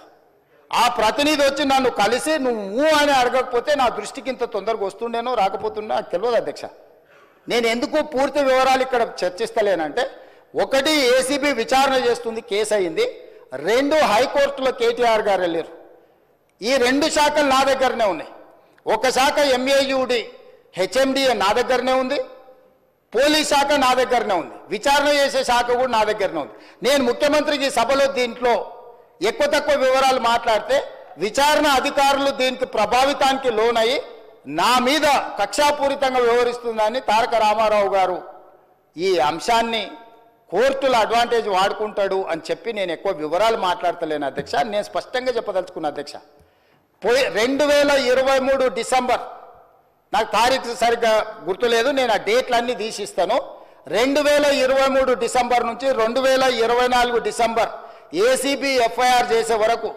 ఆ ప్రతినిధి వచ్చి నన్ను కలిసి నువ్వు అని అడగకపోతే నా దృష్టికి ఇంత తొందరగా వస్తుండేనో రాకపోతుండో నాకు తెలియదు అధ్యక్ష. నేను ఎందుకు పూర్తి వివరాలు ఇక్కడ చర్చిస్తలేనంటే, 1 ఏసీబీ విచారణ చేస్తుంది, కేసు అయింది. 2 హైకోర్టులో కేటీఆర్ గారు వెళ్ళారు. ఈ 2 శాఖలు నా దగ్గరనే ఉన్నాయి. ఒక శాఖ ఎంఏయుడి హెచ్ఎండిఏ నా దగ్గరనే ఉంది, పోలీస్ శాఖ నా దగ్గరనే ఉంది, విచారణ చేసే శాఖ కూడా నా దగ్గరనే ఉంది. నేను ముఖ్యమంత్రికి సభలో దీంట్లో ఎక్కువ తక్కువ వివరాలు మాట్లాడితే విచారణ అధికారులు దీనికి ప్రభావితానికి లోనయ్యి నా మీద కక్షాపూరితంగా వ్యవహరిస్తుందని తారక రామారావు గారు ఈ అంశాన్ని కోర్టుల అడ్వాంటేజ్ వాడుకుంటాడు అని చెప్పి నేను ఎక్కువ వివరాలు మాట్లాడతలేను అధ్యక్ష. నేను స్పష్టంగా చెప్పదలుచుకున్నా అధ్యక్ష. 2023 డిసెంబర్, నాకు తారీఖు సరిగ్గా గుర్తులేదు, నేను ఆ డేట్లన్నీ తీసిస్తాను. 2023 డిసెంబర్ నుంచి 2024 డిసెంబర్ ఏసీబీ ఎఫ్ఐఆర్ చేసే వరకు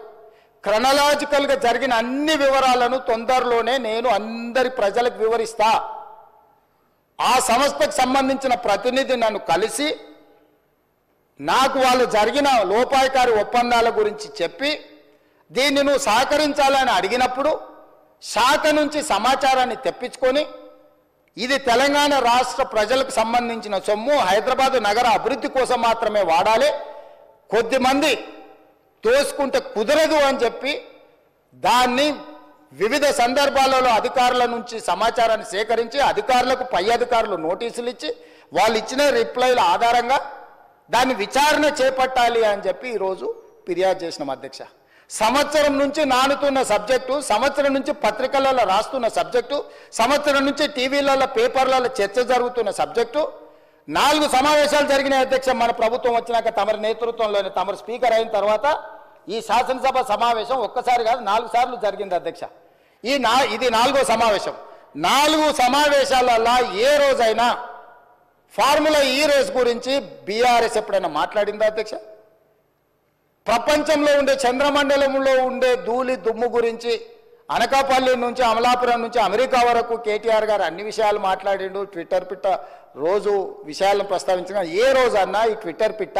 క్రొనలాజికల్గా జరిగిన అన్ని వివరాలను తొందరలోనే నేను అందరి ప్రజలకు వివరిస్తా. ఆ సంస్థకు సంబంధించిన ప్రతినిధి నన్ను కలిసి నాకు వాళ్ళు జరిగిన లోపాయకారి ఒప్పందాల గురించి చెప్పి దీన్ని నువ్వు సహకరించాలని అడిగినప్పుడు శాఖ నుంచి సమాచారాన్ని తెప్పించుకొని ఇది తెలంగాణ రాష్ట్ర ప్రజలకు సంబంధించిన సొమ్ము, హైదరాబాద్ నగర అభివృద్ధి కోసం మాత్రమే వాడాలి, కొద్దిమంది తోసుకుంటే కుదరదు అని చెప్పి దాన్ని వివిధ సందర్భాలలో అధికారుల నుంచి సమాచారాన్ని సేకరించి అధికారులకు పై అధికారులు నోటీసులు ఇచ్చి వాళ్ళు ఇచ్చిన రిప్లైల ఆధారంగా దాన్ని విచారణ చేపట్టాలి అని చెప్పి ఈరోజు ఫిర్యాదు చేసినాం అధ్యక్ష. సంవత్సరం నుంచి నానుతున్న సబ్జెక్టు, సంవత్సరం నుంచి పత్రికలలో రాస్తున్న సబ్జెక్టు, సంవత్సరం నుంచి టీవీలలో పేపర్లలో చర్చ జరుగుతున్న సబ్జెక్టు. 4 సమావేశాలు జరిగినాయి అధ్యక్ష. మన ప్రభుత్వం వచ్చినాక తమరి నేతృత్వంలోనే, తమరు స్పీకర్ అయిన తర్వాత ఈ శాసనసభ సమావేశం ఒక్కసారి కాదు 4 సార్లు జరిగింది అధ్యక్ష. ఇది 4వ సమావేశం. 4 సమావేశాలలో ఏ రోజైనా ఫార్ములా ఈ రేస్ గురించి బీఆర్ఎస్ ఎప్పుడైనా మాట్లాడిందా అధ్యక్ష? ప్రపంచంలో ఉండే చంద్రమండలంలో ఉండే ధూళి దుమ్ము గురించి అనకాపల్లి నుంచి అమలాపురం నుంచి అమెరికా వరకు కేటీఆర్ గారు అన్ని విషయాలు మాట్లాడిండు. ట్విట్టర్ పిట్ట రోజు విషయాలను ప్రస్తావించిన ఏ రోజన్నా ఈ ట్విట్టర్ పిట్ట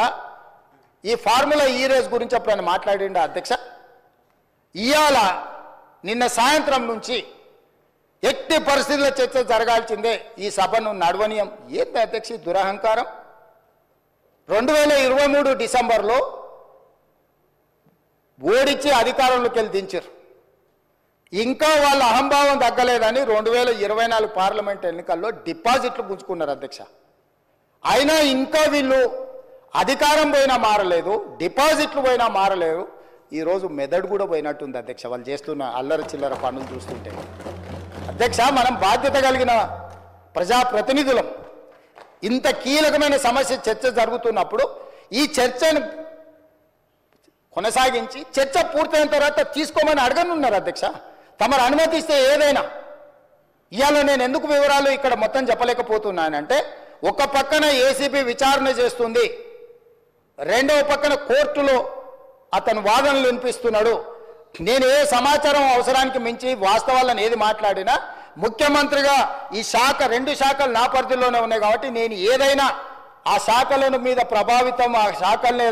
ఈ ఫార్ములా ఈ రేస్ గురించి ఎప్పుడైనా మాట్లాడిండు అధ్యక్ష? ఇవాళ నిన్న సాయంత్రం నుంచి ఎట్టి పరిస్థితుల్లో చర్చ జరగాల్సిందే, ఈ సభను నడవనీయం. ఏంటి అధ్యక్ష దురహంకారం? 2023 డిసెంబర్లో ఓడించి అధికారంలోకి వెళ్ళి దించారు. ఇంకా వాళ్ళ అహంభావం తగ్గలేదని 2024 పార్లమెంట్ ఎన్నికల్లో డిపాజిట్లు పుంజుకున్నారు అధ్యక్ష. అయినా ఇంకా వీళ్ళు అధికారం పోయినా మారలేదు, డిపాజిట్లు పోయినా మారలేదు. ఈరోజు మెదడు కూడా పోయినట్టుంది అధ్యక్ష వాళ్ళు చేస్తున్న అల్లరి చిల్లర పనులు చూస్తుంటే. అధ్యక్ష, మనం బాధ్యత కలిగిన ప్రజాప్రతినిధులం. ఇంత కీలకమైన సమస్య చర్చ జరుగుతున్నప్పుడు ఈ చర్చను కొనసాగించి చర్చ పూర్తయిన తర్వాత తీసుకోమని అడగనున్నారు అధ్యక్ష. తమరు అనుమతిస్తే ఏదైనా. ఇవాళ నేను ఎందుకు వివరాలు ఇక్కడ మొత్తం చెప్పలేకపోతున్నానంటే, ఒక పక్కన ఏసీబీ విచారణ చేస్తుంది, రెండవ పక్కన కోర్టులో అతను వాదనలు వినిపిస్తున్నాడు. నేను ఏ సమాచారం అవసరానికి మించి వాస్తవాలను ఏది మాట్లాడినా ముఖ్యమంత్రిగా ఈ శాఖ 2 శాఖలు నా పరిధిలోనే ఉన్నాయి కాబట్టి నేను ఏదైనా ఆ శాఖల మీద ప్రభావితం, ఆ శాఖలను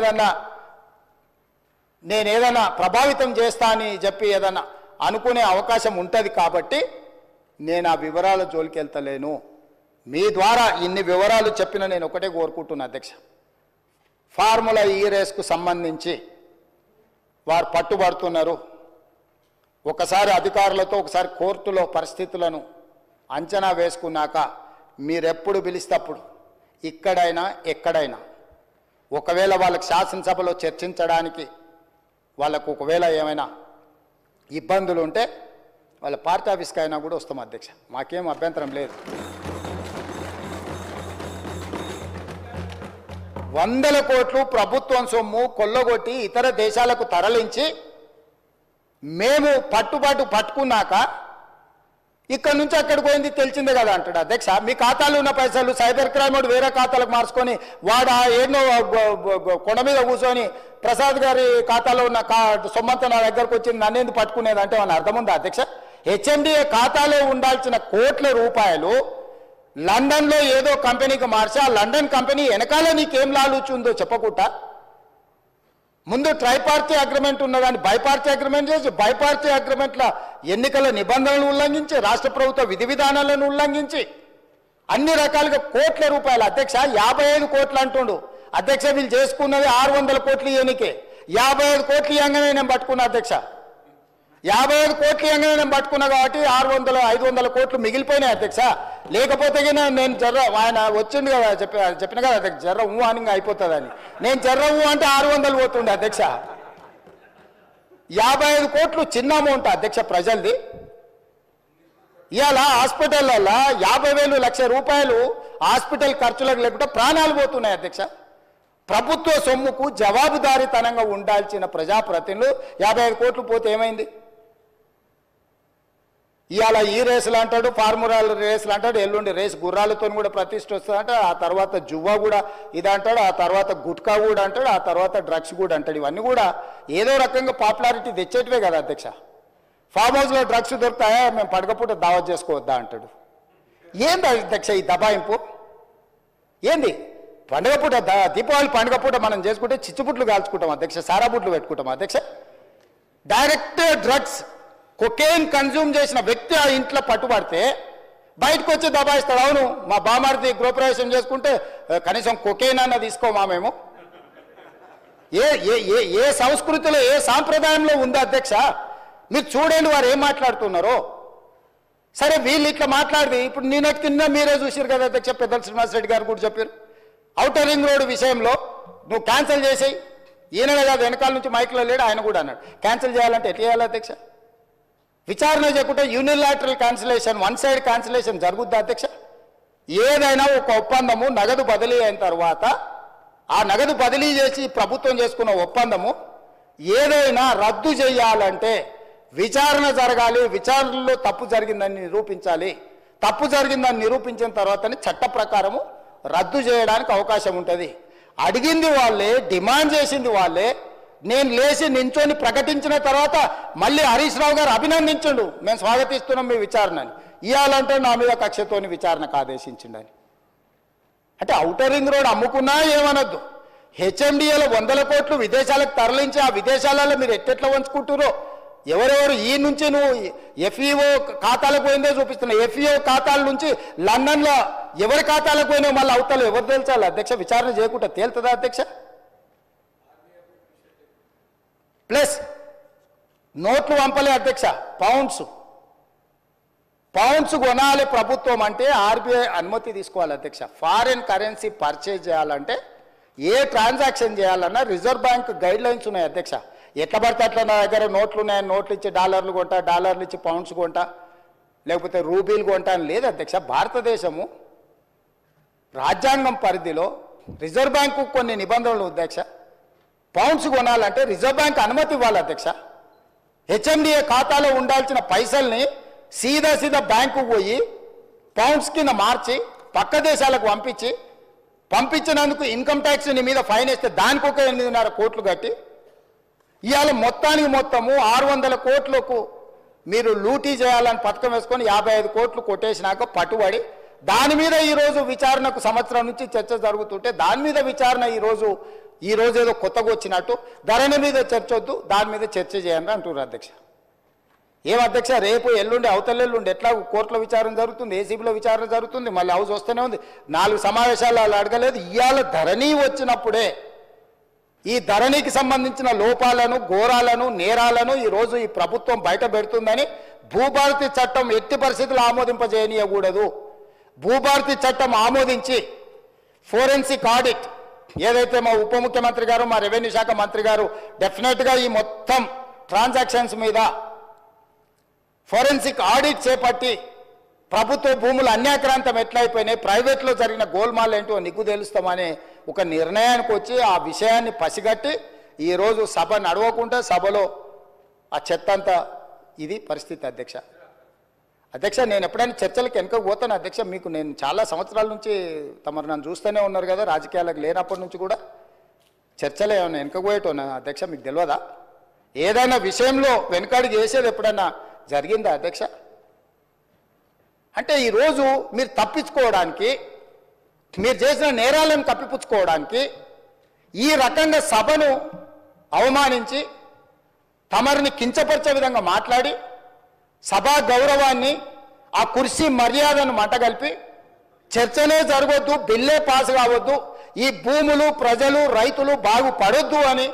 ఏదైనా ప్రభావితం చేస్తా అని చెప్పి ఏదైనా అనుకునే అవకాశం ఉంటుంది కాబట్టి నేను ఆ వివరాల జోలికి వెళ్తలేను. మీ ద్వారా ఇన్ని వివరాలు చెప్పిన నేను ఒకటే కోరుకుంటున్నా అధ్యక్ష, ఫార్ములా ఈ రేస్కు సంబంధించి వారు పట్టుబడుతున్నారు. ఒకసారి అధికారులతో ఒకసారి కోర్టులో పరిస్థితులను అంచనా వేసుకున్నాక మీరెప్పుడు పిలిస్తప్పుడు ఇక్కడైనా ఎక్కడైనా ఒకవేళ వాళ్ళకి శాసనసభలో చర్చించడానికి వాళ్ళకు ఒకవేళ ఏమైనా ఇబ్బందులు ఉంటే వాళ్ళ పార్టీ ఆఫీస్కి అయినా కూడా వస్తాం అధ్యక్ష, మాకేం అభ్యంతరం లేదు. 100 కోట్లు ప్రభుత్వం సొమ్ము కొల్లగొట్టి ఇతర దేశాలకు తరలించి మేము పట్టుకున్నాక ఇక్కడ నుంచి అక్కడికి పోయింది తెలిసిందే కదా అంటాడు అధ్యక్ష. మీ ఖాతాలో ఉన్న పైసలు సైబర్ క్రైమ్ వాడు వేరే ఖాతాలకు మార్చుకొని వాడు ఎన్నో కొండ మీద కూర్చొని ప్రసాద్ గారి ఖాతాలో ఉన్న సొమ్మంతా నా దగ్గరకు వచ్చింది, నన్నేందుకు పట్టుకునేది అంటే మన అర్థం ఉందా అధ్యక్ష? హెచ్ఎండిఏ ఖాతాలో ఉండాల్సిన కోట్ల రూపాయలు లండన్లో ఏదో కంపెనీకి మార్చి ఆ లండన్ కంపెనీ వెనకాల నీకేం లాలుచుందో చెప్పకుండా ముందు ట్రైపార్టీ అగ్రిమెంట్ ఉన్నదాన్ని బైపార్టీ అగ్రిమెంట్ చేసి బైపార్టీ అగ్రిమెంట్ల ఎన్నికల నిబంధనలు ఉల్లంఘించి రాష్ట్ర ప్రభుత్వ విధి విధానాలను ఉల్లంఘించి అన్ని రకాలుగా కోట్ల రూపాయలు అధ్యక్ష 55 కోట్లు అంటుండు అధ్యక్ష. వీళ్ళు చేసుకున్నది 600 కోట్లు ఎన్నికే, 55 కోట్లు ఇవ్వగానే నేను పట్టుకున్నా అధ్యక్ష. 55 కోట్లు ఇవ్వగానే నేను పట్టుకున్నా కాబట్టి 500 కోట్లు మిగిలిపోయినాయి అధ్యక్ష. లేకపోతే నేను జర్ర ఆయన వచ్చిండు కదా చెప్పిన కదా అధ్యక్ష, జర్ర ఊ అని అయిపోతుందని. నేను జర్ర ఊ అంటే 600 పోతుండే అధ్యక్ష. 55 కోట్లు చిన్న అమౌంట్ అధ్యక్ష ప్రజలది. ఇవాళ హాస్పిటల్లో 50,000 లక్ష రూపాయలు హాస్పిటల్ ఖర్చులకు లేకుండా ప్రాణాలు పోతున్నాయి అధ్యక్ష. ప్రభుత్వ సొమ్ముకు జవాబుదారీతనంగా ఉండాల్సిన ప్రజాప్రతినిధులు 55 కోట్లు పోతే ఏమైంది? ఇవాళ ఈ రేసులు అంటాడు, ఫార్ములా రేసులు అంటాడు, ఎల్లుండి రేసు గుర్రాలతో కూడా ప్రతిష్ట వస్తుందంట, ఆ తర్వాత జువ్వా కూడా ఇది అంటాడు, ఆ తర్వాత గుట్కా కూడా అంటాడు, ఆ తర్వాత డ్రగ్స్ కూడా అంటాడు. ఇవన్నీ కూడా ఏదో రకంగా పాపులారిటీ తెచ్చేటివే కదా అధ్యక్ష. ఫామ్ హౌస్లో డ్రగ్స్ దొరుకుతాయా, మేము పడకపోతే దావత్ చేసుకోవద్దా అంటాడు. ఏంది అధ్యక్ష ఈ దబాయింపు? ఏంది పండుగ పూట దీపావళి పండుగ పూట మనం చేసుకుంటే చిచ్చుబుట్లు కాల్చుకుంటాం అధ్యక్ష, సారాబుట్లు పెట్టుకుంటాం అధ్యక్ష. డైరెక్ట్ డ్రగ్స్ కొకేన్ కన్జ్యూమ్ చేసిన వ్యక్తి ఆ ఇంట్లో పట్టుబడితే బయటకు వచ్చి దబాయిస్తాడు. అవును మా బామార్ది గృహప్రవేశం చేసుకుంటే కనీసం కొకేన్ అన్న తీసుకోమా మేము? ఏ సంస్కృతిలో ఏ సాంప్రదాయంలో ఉందా అధ్యక్ష? మీరు చూడండి వారు ఏం మాట్లాడుతున్నారో. సరే వీళ్ళు ఇట్లా మాట్లాడి ఇప్పుడు నిన్న మీరే చూసారు కదా అధ్యక్ష, పెద్దల శ్రీనివాసరెడ్డి గారు కూడా చెప్పారు, ఔటర్ రింగ్ రోడ్ విషయంలో నువ్వు క్యాన్సిల్ చేసేయి. ఈయననే కాదు వెనకాల నుంచి మైక్లో లేడు, ఆయన కూడా అన్నాడు క్యాన్సిల్ చేయాలంటే ఎట్లా చేయాలి అధ్యక్ష? విచారణ చేయకుంటే unilateral cancellation, one side cancellation జరుగుద్దా అధ్యక్ష? ఏదైనా ఒక ఒప్పందము నగదు బదిలీ అయిన తర్వాత ఆ నగదు బదిలీ చేసి ప్రభుత్వం చేసుకున్న ఒప్పందము ఏదైనా రద్దు చేయాలంటే విచారణ జరగాలి, విచారణలో తప్పు జరిగిందని నిరూపించాలి. తప్పు జరిగిందని నిరూపించిన తర్వాతనే చట్ట ప్రకారము రద్దు చేయడానికి అవకాశం ఉంటుంది. అడిగింది వాళ్ళే, డిమాండ్ చేసింది వాళ్ళే. నేను లేచి నించొని ప్రకటించిన తర్వాత మళ్ళీ హరీష్ రావు గారు అభినందించండు, మేము స్వాగతిస్తున్నాం మీ విచారణని. ఇవ్వాలంటే నా మీద కక్షతోని విచారణకు ఆదేశించిండని. అంటే ఔటర్ రింగ్ రోడ్ అమ్ముకున్నా ఏమనొద్దు, హెచ్ఎండిఏలో 100 కోట్లు విదేశాలకు తరలించి ఆ విదేశాలలో మీరు ఎట్టెట్లా వంచుకుంటారో ఎవరెవరు ఈ నుంచి నువ్వు ఎఫ్ఈఓ ఖాతాలకు పోయిందో చూపిస్తున్నావు. ఎఫ్ఈఓ ఖాతాల నుంచి లండన్లో ఎవరి ఖాతాలకు పోయినావు మళ్ళీ అవతల ఎవరు తేల్చాలి అధ్యక్ష? విచారణ చేయకుండా తేలుతుందా అధ్యక్ష? ప్లస్ నోట్లు పంపలే అధ్యక్ష, పౌండ్స్ కొనాలి ప్రభుత్వం అంటే ఆర్బీఐ అనుమతి తీసుకోవాలి అధ్యక్ష. ఫారిన్ కరెన్సీ పర్చేజ్ చేయాలంటే ఏ ట్రాన్సాక్షన్ చేయాలన్నా రిజర్వ్ బ్యాంక్ గైడ్ లైన్స్ ఉన్నాయి అధ్యక్ష. ఎట్లా పడితే అట్లా నా దగ్గర నోట్లు ఉన్నాయని నోట్లు ఇచ్చి డాలర్లు కొంటా, డాలర్లు ఇచ్చి పౌండ్స్ కొంటా, లేకపోతే రూబీలు కొంటా అని లేదు అధ్యక్ష. భారతదేశము రాజ్యాంగం పరిధిలో రిజర్వ్ బ్యాంకు కొన్ని నిబంధనలు అధ్యక్ష. పౌండ్స్ కొనాలంటే రిజర్వ్ బ్యాంక్ అనుమతి ఇవ్వాలి అధ్యక్ష. హెచ్ఎండిఏ ఖాతాలో ఉండాల్సిన పైసల్ని సీదా బ్యాంకు పోయి పౌండ్స్ కింద మార్చి పక్క దేశాలకు పంపించినందుకు ఇన్కమ్ ట్యాక్స్ నీ మీద ఫైన్ వేస్తే దానికి ఒక 8.5 కోట్లు కట్టి ఇవాళ మొత్తము 600 కోట్లకు మీరు లూటీ చేయాలని పథకం వేసుకొని 55 కోట్లు కొట్టేసినాక పట్టుబడి దాని మీద ఈరోజు విచారణకు సంవత్సరం నుంచి చర్చ జరుగుతుంటే దాని మీద విచారణ ఈరోజు ఏదో కొత్తగా వచ్చినట్టు ధరణి మీద చర్చ వద్దు, దాని మీద చర్చ చేయండి అంటున్నారు అధ్యక్ష. ఏం అధ్యక్ష, రేపు ఎల్లుండి అవతలెల్లుండి ఎట్లా కోర్టులో విచారణ జరుగుతుంది, ఏసీబీలో విచారణ జరుగుతుంది, మళ్ళీ హౌస్ వస్తూనే ఉంది. 4 సమావేశాలు వాళ్ళు అడగలేదు. ఇవాళ ధరణి వచ్చినప్పుడే ఈ ధరణికి సంబంధించిన లోపాలను, ఘోరాలను, నేరాలను ఈరోజు ఈ ప్రభుత్వం బయట పెడుతుందని భూభారతి చట్టం ఎట్టి పరిస్థితులు ఆమోదింపజేయనీయకూడదు. భూభారతి చట్టం ఆమోదించి ఫోరెన్సిక్ ఆడిట్ ఏదైతే మా ఉప ముఖ్యమంత్రి గారు, మా రెవెన్యూ శాఖ మంత్రి గారు డెఫినెట్గా ఈ మొత్తం ట్రాన్సాక్షన్స్ మీద ఫోరెన్సిక్ ఆడిట్ చేపట్టి ప్రభుత్వ భూములు అన్యాక్రాంతం ఎట్లయిపోయినాయి, ప్రైవేట్లో జరిగిన గోల్మాల్ ఏంటో నిగ్గు తెలుస్తామనే ఒక నిర్ణయానికి వచ్చి ఆ విషయాన్ని పసిగట్టి ఈరోజు సభ నడవకుండా సభలో ఆ చెత్త అంతా ఇది పరిస్థితి అధ్యక్ష. నేను ఎప్పుడైనా చర్చలకు వెనక పోతాను అధ్యక్ష. మీకు నేను చాలా సంవత్సరాల నుంచి తమరు నన్ను చూస్తూనే ఉన్నారు కదా, రాజకీయాలకు లేనప్పటి నుంచి కూడా చర్చలు ఏమైనా వెనక పోయేటోనా అధ్యక్ష? మీకు తెలియదా? ఏదైనా విషయంలో వెనకడికి చేసేది ఎప్పుడైనా జరిగిందా అధ్యక్ష? అంటే ఈరోజు మీరు తప్పించుకోవడానికి, మీరు చేసిన నేరాలను కప్పిపుచ్చుకోవడానికి ఈ రకంగా సభను అవమానించి తమరిని కించపరిచే విధంగా మాట్లాడి సభా గౌరవాన్ని, ఆ కుర్చీ మర్యాదను మంటగలిపి చర్చనే జరగొద్దు, బిల్లే పాస్ కావద్దు, ఈ భూములు, ప్రజలు, రైతులు బాగుపడొద్దు అని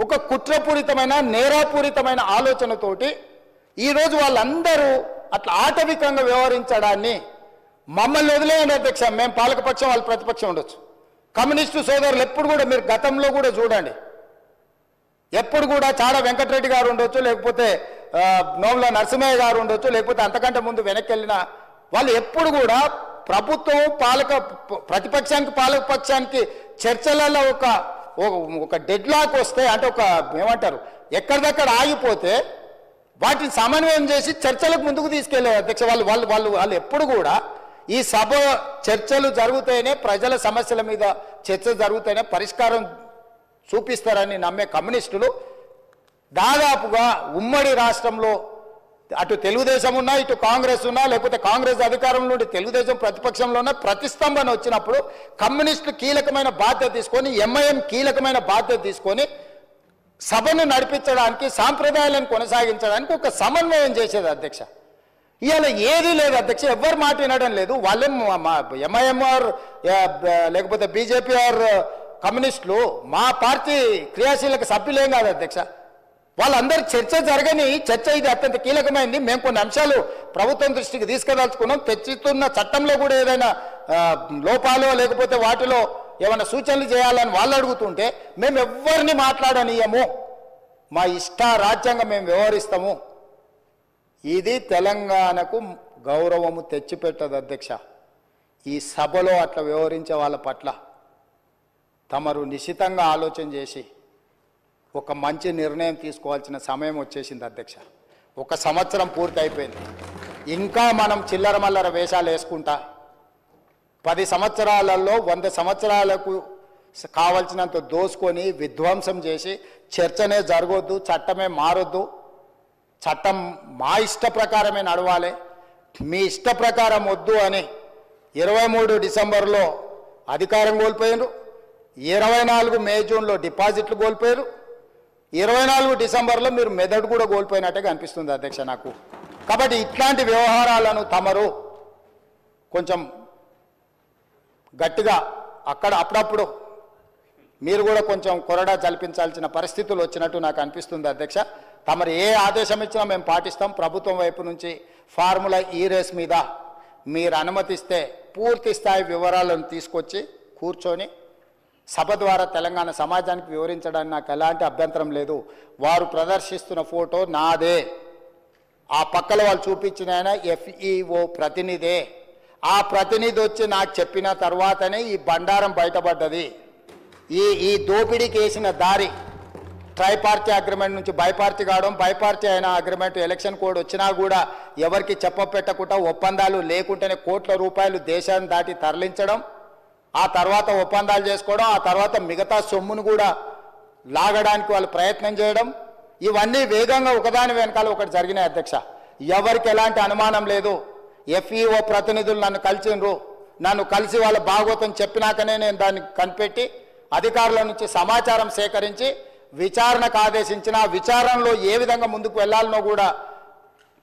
ఒక కుట్రపూరితమైన, నేరాపూరితమైన ఆలోచనతోటి ఈరోజు వాళ్ళందరూ అట్లా ఆటవికంగా వ్యవహరించడాన్ని మమ్మల్ని వదిలేయండి అధ్యక్ష. మేము పాలకపక్షం, వాళ్ళు ప్రతిపక్షం ఉండొచ్చు. కమ్యూనిస్టు సోదరులు ఎప్పుడు కూడా మీరు గతంలో కూడా చూడండి, ఎప్పుడు కూడా చాడ వెంకటరెడ్డి గారు ఉండొచ్చు, లేకపోతే నోముల నరసింహయ్య గారు ఉండొచ్చు, లేకపోతే అంతకంటే ముందు వెనక్కి వెళ్ళిన వాళ్ళు ఎప్పుడు కూడా ప్రభుత్వం ప్రతిపక్షానికి పాలకపక్షానికి చర్చలలో ఒక డెడ్ లాక్ వస్తే, అంటే ఒక ఏమంటారు ఎక్కడిదక్కడ ఆగిపోతే వాటిని సమన్వయం చేసి చర్చలకు ముందుకు తీసుకెళ్లారు అధ్యక్ష. వాళ్ళు ఎప్పుడు కూడా ఈ సభ చర్చలు జరుగుతాయనే, ప్రజల సమస్యల మీద చర్చలు జరుగుతాయనే పరిష్కారం చూపిస్తారని నమ్మే కమ్యూనిస్టులు దాదాపుగా ఉమ్మడి రాష్ట్రంలో అటు తెలుగుదేశం ఉన్నా, ఇటు కాంగ్రెస్ ఉన్నా, లేకపోతే కాంగ్రెస్ అధికారంలో నుండి తెలుగుదేశం ప్రతిపక్షంలో ఉన్న ప్రతిస్తంభన వచ్చినప్పుడు కమ్యూనిస్టులు కీలకమైన బాధ్యత తీసుకొని, ఎంఐఎం కీలకమైన బాధ్యత తీసుకొని సభను నడిపించడానికి, సాంప్రదాయాలను కొనసాగించడానికి ఒక సమన్వయం చేసేది అధ్యక్ష. ఇవాళ ఏదీ లేదు అధ్యక్ష, ఎవ్వరు మాట వినడం లేదు. వాళ్ళేం ఎంఐఎంఆర్ లేకపోతే బీజేపీ ఆర్ కమ్యూనిస్టులు మా పార్టీ క్రియాశీలక సభ్యులేం కాదు అధ్యక్ష. వాళ్ళందరూ చర్చ జరగని చర్చ ఇది అత్యంత కీలకమైంది. మేము కొన్ని అంశాలు ప్రభుత్వం దృష్టికి తీసుకుదలుచుకున్నాం. తెచ్చుతున్న చట్టంలో కూడా ఏదైనా లోపాలు లేకపోతే వాటిలో ఏమైనా సూచనలు చేయాలని వాళ్ళు అడుగుతుంటే మేము ఎవ్వరిని మాట్లాడనీయము, మా ఇష్ట రాజ్యాంగం మేము వ్యవహరిస్తాము. ఇది తెలంగాణకు గౌరవము తెచ్చిపెట్టదు అధ్యక్ష. ఈ సభలో అట్లా వ్యవహరించే వాళ్ళ పట్ల తమరు నిశితంగా ఆలోచన చేసి ఒక మంచి నిర్ణయం తీసుకోవాల్సిన సమయం వచ్చేసింది అధ్యక్ష. 1 సంవత్సరం పూర్తి అయిపోయింది. ఇంకా మనం చిల్లర మల్లర వేషాలు వేసుకుంటా 10 సంవత్సరాలలో 100 సంవత్సరాలకు కావాల్సినంత దోసుకొని విధ్వంసం చేసి చర్చనే జరగొద్దు, చట్టమే మారొద్దు, చట్టం మా ఇష్ట ప్రకారమే నడవాలి, మీ ఇష్ట ప్రకారం వద్దు అని 23 డిసెంబర్లో అధికారం కోల్పోయారు, 24 మే జూన్లో డిపాజిట్లు కోల్పోయారు, 24 డిసెంబర్లో మీరు మెదడు కూడా కోల్పోయినట్టుగా అనిపిస్తుంది అధ్యక్ష నాకు. కాబట్టి ఇట్లాంటి వ్యవహారాలను తమరు కొంచెం గట్టిగా అప్పుడప్పుడు మీరు కూడా కొంచెం కొరడా జల్పించాల్సిన పరిస్థితులు వచ్చినట్టు నాకు అనిపిస్తుంది అధ్యక్ష. తమరు ఏ ఆదేశం ఇచ్చినా మేము పాటిస్తాం. ప్రభుత్వం వైపు నుంచి ఫార్ములా ఈ రేస్ మీద మీరు అనుమతిస్తే పూర్తి స్థాయి వివరాలను తీసుకొచ్చి కూర్చొని సభ ద్వారా తెలంగాణ సమాజానికి వివరించడానికి నాకు ఎలాంటి అభ్యంతరం లేదు. వారు ప్రదర్శిస్తున్న ఫోటో నాదే, ఆ పక్కల వాళ్ళు చూపించిన ఆయన FEO ప్రతినిధే. ఆ ప్రతినిధి వచ్చి నాకు చెప్పిన తర్వాతనే ఈ బండారం బయటపడ్డది. ఈ దోపిడీకి వేసిన దారి ట్రైపార్టీ అగ్రిమెంట్ నుంచి బైపార్టీ కావడం, బైపార్టీ అయిన అగ్రిమెంట్ ఎలక్షన్ కోడ్ వచ్చినా కూడా ఎవరికి చెప్పపెట్టకుండా ఒప్పందాలు లేకుంటేనే కోట్ల రూపాయలు దేశాన్ని దాటి తరలించడం, ఆ తర్వాత ఒప్పందాలు చేసుకోవడం, ఆ తర్వాత మిగతా సొమ్మును కూడా లాగడానికి వాళ్ళు ప్రయత్నం చేయడం, ఇవన్నీ వేగంగా ఒకదాని వెనకాల ఒకటి జరిగినాయి అధ్యక్ష. ఎవరికి ఎలాంటి అనుమానం లేదు. FEO ప్రతినిధులు నన్ను కలిసిండ్రు, నన్ను కలిసి వాళ్ళ భాగవతం చెప్పినాకనే నేను దాన్ని కనిపెట్టి అధికారుల నుంచి సమాచారం సేకరించి విచారణకు ఆదేశించిన, విచారణలో ఏ విధంగా ముందుకు వెళ్లాలనో కూడా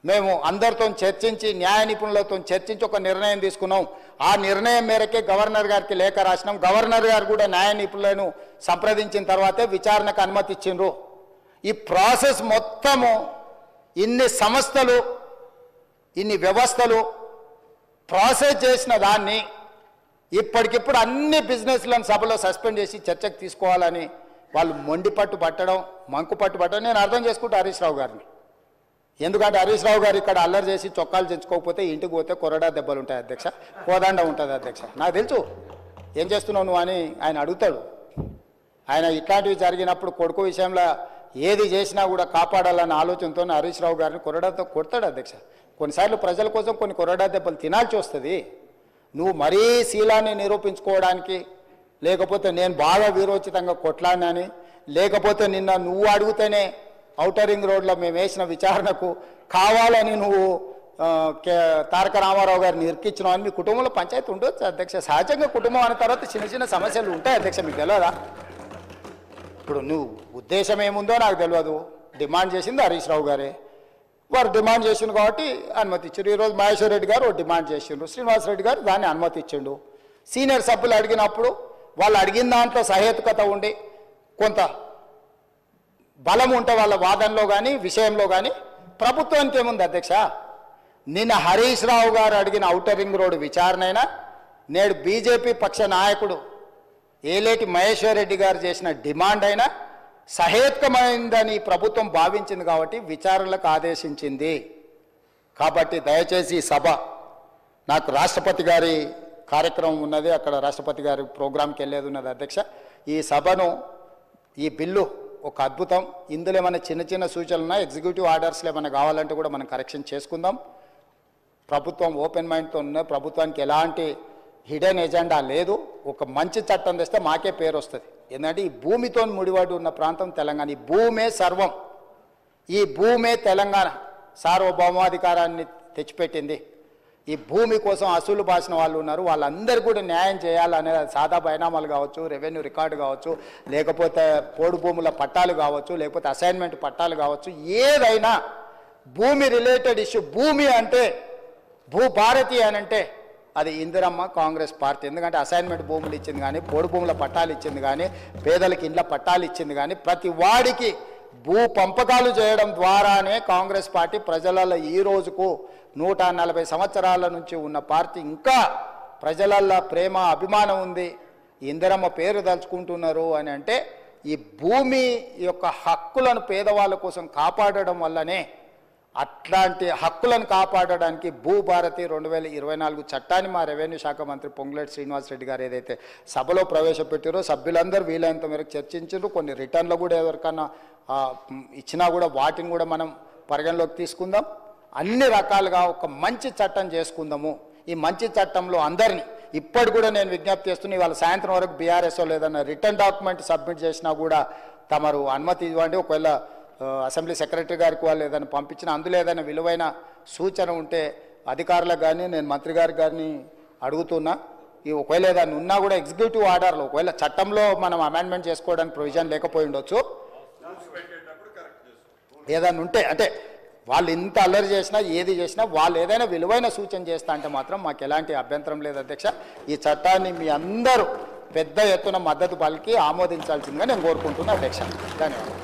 మేము అందరితో చర్చించి, న్యాయ నిపుణులతో చర్చించి ఒక నిర్ణయం తీసుకున్నాం. ఆ నిర్ణయం మేరకే గవర్నర్ గారికి లేఖ రాసినాం. గవర్నర్ గారు కూడా న్యాయ నిపుణులను సంప్రదించిన తర్వాతే విచారణకు అనుమతి ఇచ్చిండ్రు. ఈ ప్రాసెస్ మొత్తము ఇన్ని సంస్థలు, ఇన్ని వ్యవస్థలు ప్రాసెస్ చేసిన దాన్ని ఇప్పటికిప్పుడు అన్ని బిజినెస్లను సభలో సస్పెండ్ చేసి చర్చకు తీసుకోవాలని వాళ్ళు మొండి పట్టు పట్టడం, మంకు పట్టు పట్టడం నేను అర్థం చేసుకుంటా హరీష్ రావు గారిని. ఎందుకంటే హరీష్ రావు గారు ఇక్కడ అల్లరి చేసి చొక్కాలు తెచ్చుకోకపోతే ఇంటికి పోతే కొరడా దెబ్బలు ఉంటాయి అధ్యక్ష, కోదండ ఉంటుంది అధ్యక్ష. నాకు తెలుసు ఏం చేస్తున్నావు నువ్వు అని ఆయన అడుగుతాడు. ఆయన ఇట్లాంటివి జరిగినప్పుడు కొడుకు విషయంలో ఏది చేసినా కూడా కాపాడాలన్న ఆలోచనతో హరీష్ రావు గారిని కొరడాతో కొడతాడు అధ్యక్ష. కొన్నిసార్లు ప్రజల కోసం కొన్ని కొరడా దెబ్బలు తినాల్సి వస్తుంది. నువ్వు మరీ శీలాన్ని నిరూపించుకోవడానికి, లేకపోతే నేను బాగా వీరోచితంగా కొట్లాడినాని, లేకపోతే నిన్న నువ్వు అడిగితేనే ఔటర్ రింగ్ రోడ్లో మేము వేసిన విచారణకు కావాలని నువ్వు తారక రామారావు గారిని ఇరికించినావు అని మీ కుటుంబంలో పంచాయతీ ఉండొచ్చు అధ్యక్ష. సహజంగా కుటుంబం అన్న తర్వాత చిన్న చిన్న సమస్యలు ఉంటాయి అధ్యక్ష, మీకు తెలియదా? ఇప్పుడు నువ్వు ఉద్దేశం ఏముందో నాకు తెలియదు. డిమాండ్ చేసింది హరీష్ రావు గారే, వారు డిమాండ్ చేసిండు కాబట్టి అనుమతి ఇచ్చారు. ఈరోజు మహేశ్వర్ రెడ్డి గారు డిమాండ్ చేసిండు, శ్రీనివాసరెడ్డి గారు దాన్ని అనుమతి ఇచ్చిండు. సీనియర్ సభ్యులు అడిగినప్పుడు వాళ్ళు అడిగిన దాంట్లో సహేతుకత ఉండి కొంత బలం ఉంటే వాళ్ళ వాదనలో కానీ విషయంలో కానీ ప్రభుత్వానికి ఏముంది అధ్యక్ష? నిన్న హరీష్ రావు గారు అడిగిన ఔటర్ రింగ్ రోడ్డు విచారణ అయినా, నేడు బీజేపీ పక్ష నాయకుడు ఏలేటి మహేశ్వర్ రెడ్డి గారు చేసిన డిమాండ్ అయినా సహేతుకమైందని ప్రభుత్వం భావించింది కాబట్టి విచారణలకు ఆదేశించింది. కాబట్టి దయచేసి ఈ సభ, నాకు రాష్ట్రపతి గారి కార్యక్రమం ఉన్నది, అక్కడ రాష్ట్రపతి గారి ప్రోగ్రాంకి వెళ్ళేది ఉన్నది అధ్యక్ష. ఈ సభను, ఈ బిల్లు ఒక అద్భుతం. ఇందులో ఏమైనా చిన్న చిన్న సూచనలు, ఎగ్జిక్యూటివ్ ఆర్డర్స్లో ఏమైనా కావాలంటే కూడా మనం కరెక్షన్ చేసుకుందాం. ప్రభుత్వం ఓపెన్ మైండ్తో ఉన్నాయి, ప్రభుత్వానికి ఎలాంటి హిడెన్ ఎజెండా లేదు. ఒక మంచి చట్టం తెస్తే మాకే పేరు వస్తుంది. ఎందుకంటే ఈ భూమితో ముడిపడి ఉన్న ప్రాంతం తెలంగాణ. ఈ భూమే సర్వం, ఈ భూమే తెలంగాణ సార్వభౌమాధికారాన్ని తెచ్చిపెట్టింది. ఈ భూమి కోసం అసూలు బాసిన వాళ్ళు ఉన్నారు, వాళ్ళందరూ కూడా న్యాయం చేయాలనే సాదా బైనామాలు కావచ్చు, రెవెన్యూ రికార్డు కావచ్చు, లేకపోతే పోడు భూముల పట్టాలు కావచ్చు, లేకపోతే అసైన్మెంట్ పట్టాలు కావచ్చు, ఏదైనా భూమి రిలేటెడ్ ఇష్యూ. భూమి అంటే భూభారతి అని అంటే అది ఇందిరమ్మ కాంగ్రెస్ పార్టీ. ఎందుకంటే అసైన్మెంట్ భూములు ఇచ్చింది కానీ, పోడు భూముల పట్టాలు ఇచ్చింది కానీ, పేదలకు ఇండ్ల పట్టాలు ఇచ్చింది కానీ, ప్రతి వాడికి భూ పంపకాలు చేయడం ద్వారానే కాంగ్రెస్ పార్టీ ప్రజలలో ఈ రోజుకు 140 సంవత్సరాల నుంచి ఉన్న పార్టీ. ఇంకా ప్రజలల్లో ప్రేమ అభిమానం ఉంది, ఇందిరమ్మ పేరు తలుచుకుంటున్నారు అని అంటే ఈ భూమి యొక్క హక్కులను పేదవాళ్ళ కోసం కాపాడడం వల్లనే. అట్లాంటి హక్కులను కాపాడడానికి భూభారతి 2024 చట్టాన్ని మా రెవెన్యూ శాఖ మంత్రి పొంగులేటి శ్రీనివాసరెడ్డి గారు ఏదైతే సభలో ప్రవేశపెట్టారో సభ్యులందరూ వీలైనంత మేరకు చర్చించారు. కొన్ని రిటర్న్లు కూడా ఎవరికన్నా ఇచ్చినా కూడా వాటిని కూడా మనం పరిగణలోకి తీసుకుందాం. అన్ని రకాలుగా ఒక మంచి చట్టం చేసుకుందాము. ఈ మంచి చట్టంలో అందరినీ ఇప్పటి కూడా నేను విజ్ఞప్తి చేస్తున్నా, ఇవాళ సాయంత్రం వరకు బీఆర్ఎస్ఓ లేదన్నా రిటర్న్ డాక్యుమెంట్ సబ్మిట్ చేసినా కూడా తమరు అనుమతి ఇవ్వండి. ఒకవేళ అసెంబ్లీ సెక్రటరీ గారికి వాళ్ళు ఏదైనా పంపించిన అందులో ఏదైనా విలువైన సూచన ఉంటే అధికారులకు కానీ నేను మంత్రి గారికి కానీ అడుగుతున్నా. ఈ ఒకవేళ ఏదైనా ఉన్నా కూడా ఎగ్జిక్యూటివ్ ఆర్డర్లో ఒకవేళ చట్టంలో మనం అమెండ్మెంట్ చేసుకోవడానికి ప్రొవిజన్ లేకపోయి ఉండొచ్చు, ఏదైనా ఉంటే, అంటే వాళ్ళు ఇంత అల్లరి చేసినా ఏది చేసినా వాళ్ళు ఏదైనా విలువైన సూచన చేస్తా అంటే మాత్రం మాకు ఎలాంటి అభ్యంతరం లేదు అధ్యక్ష. ఈ చట్టాన్ని మీ అందరూ పెద్ద ఎత్తున మద్దతు పలికి ఆమోదించాల్సిందిగా నేను కోరుకుంటున్నా అధ్యక్ష. ధన్యవాదాలు.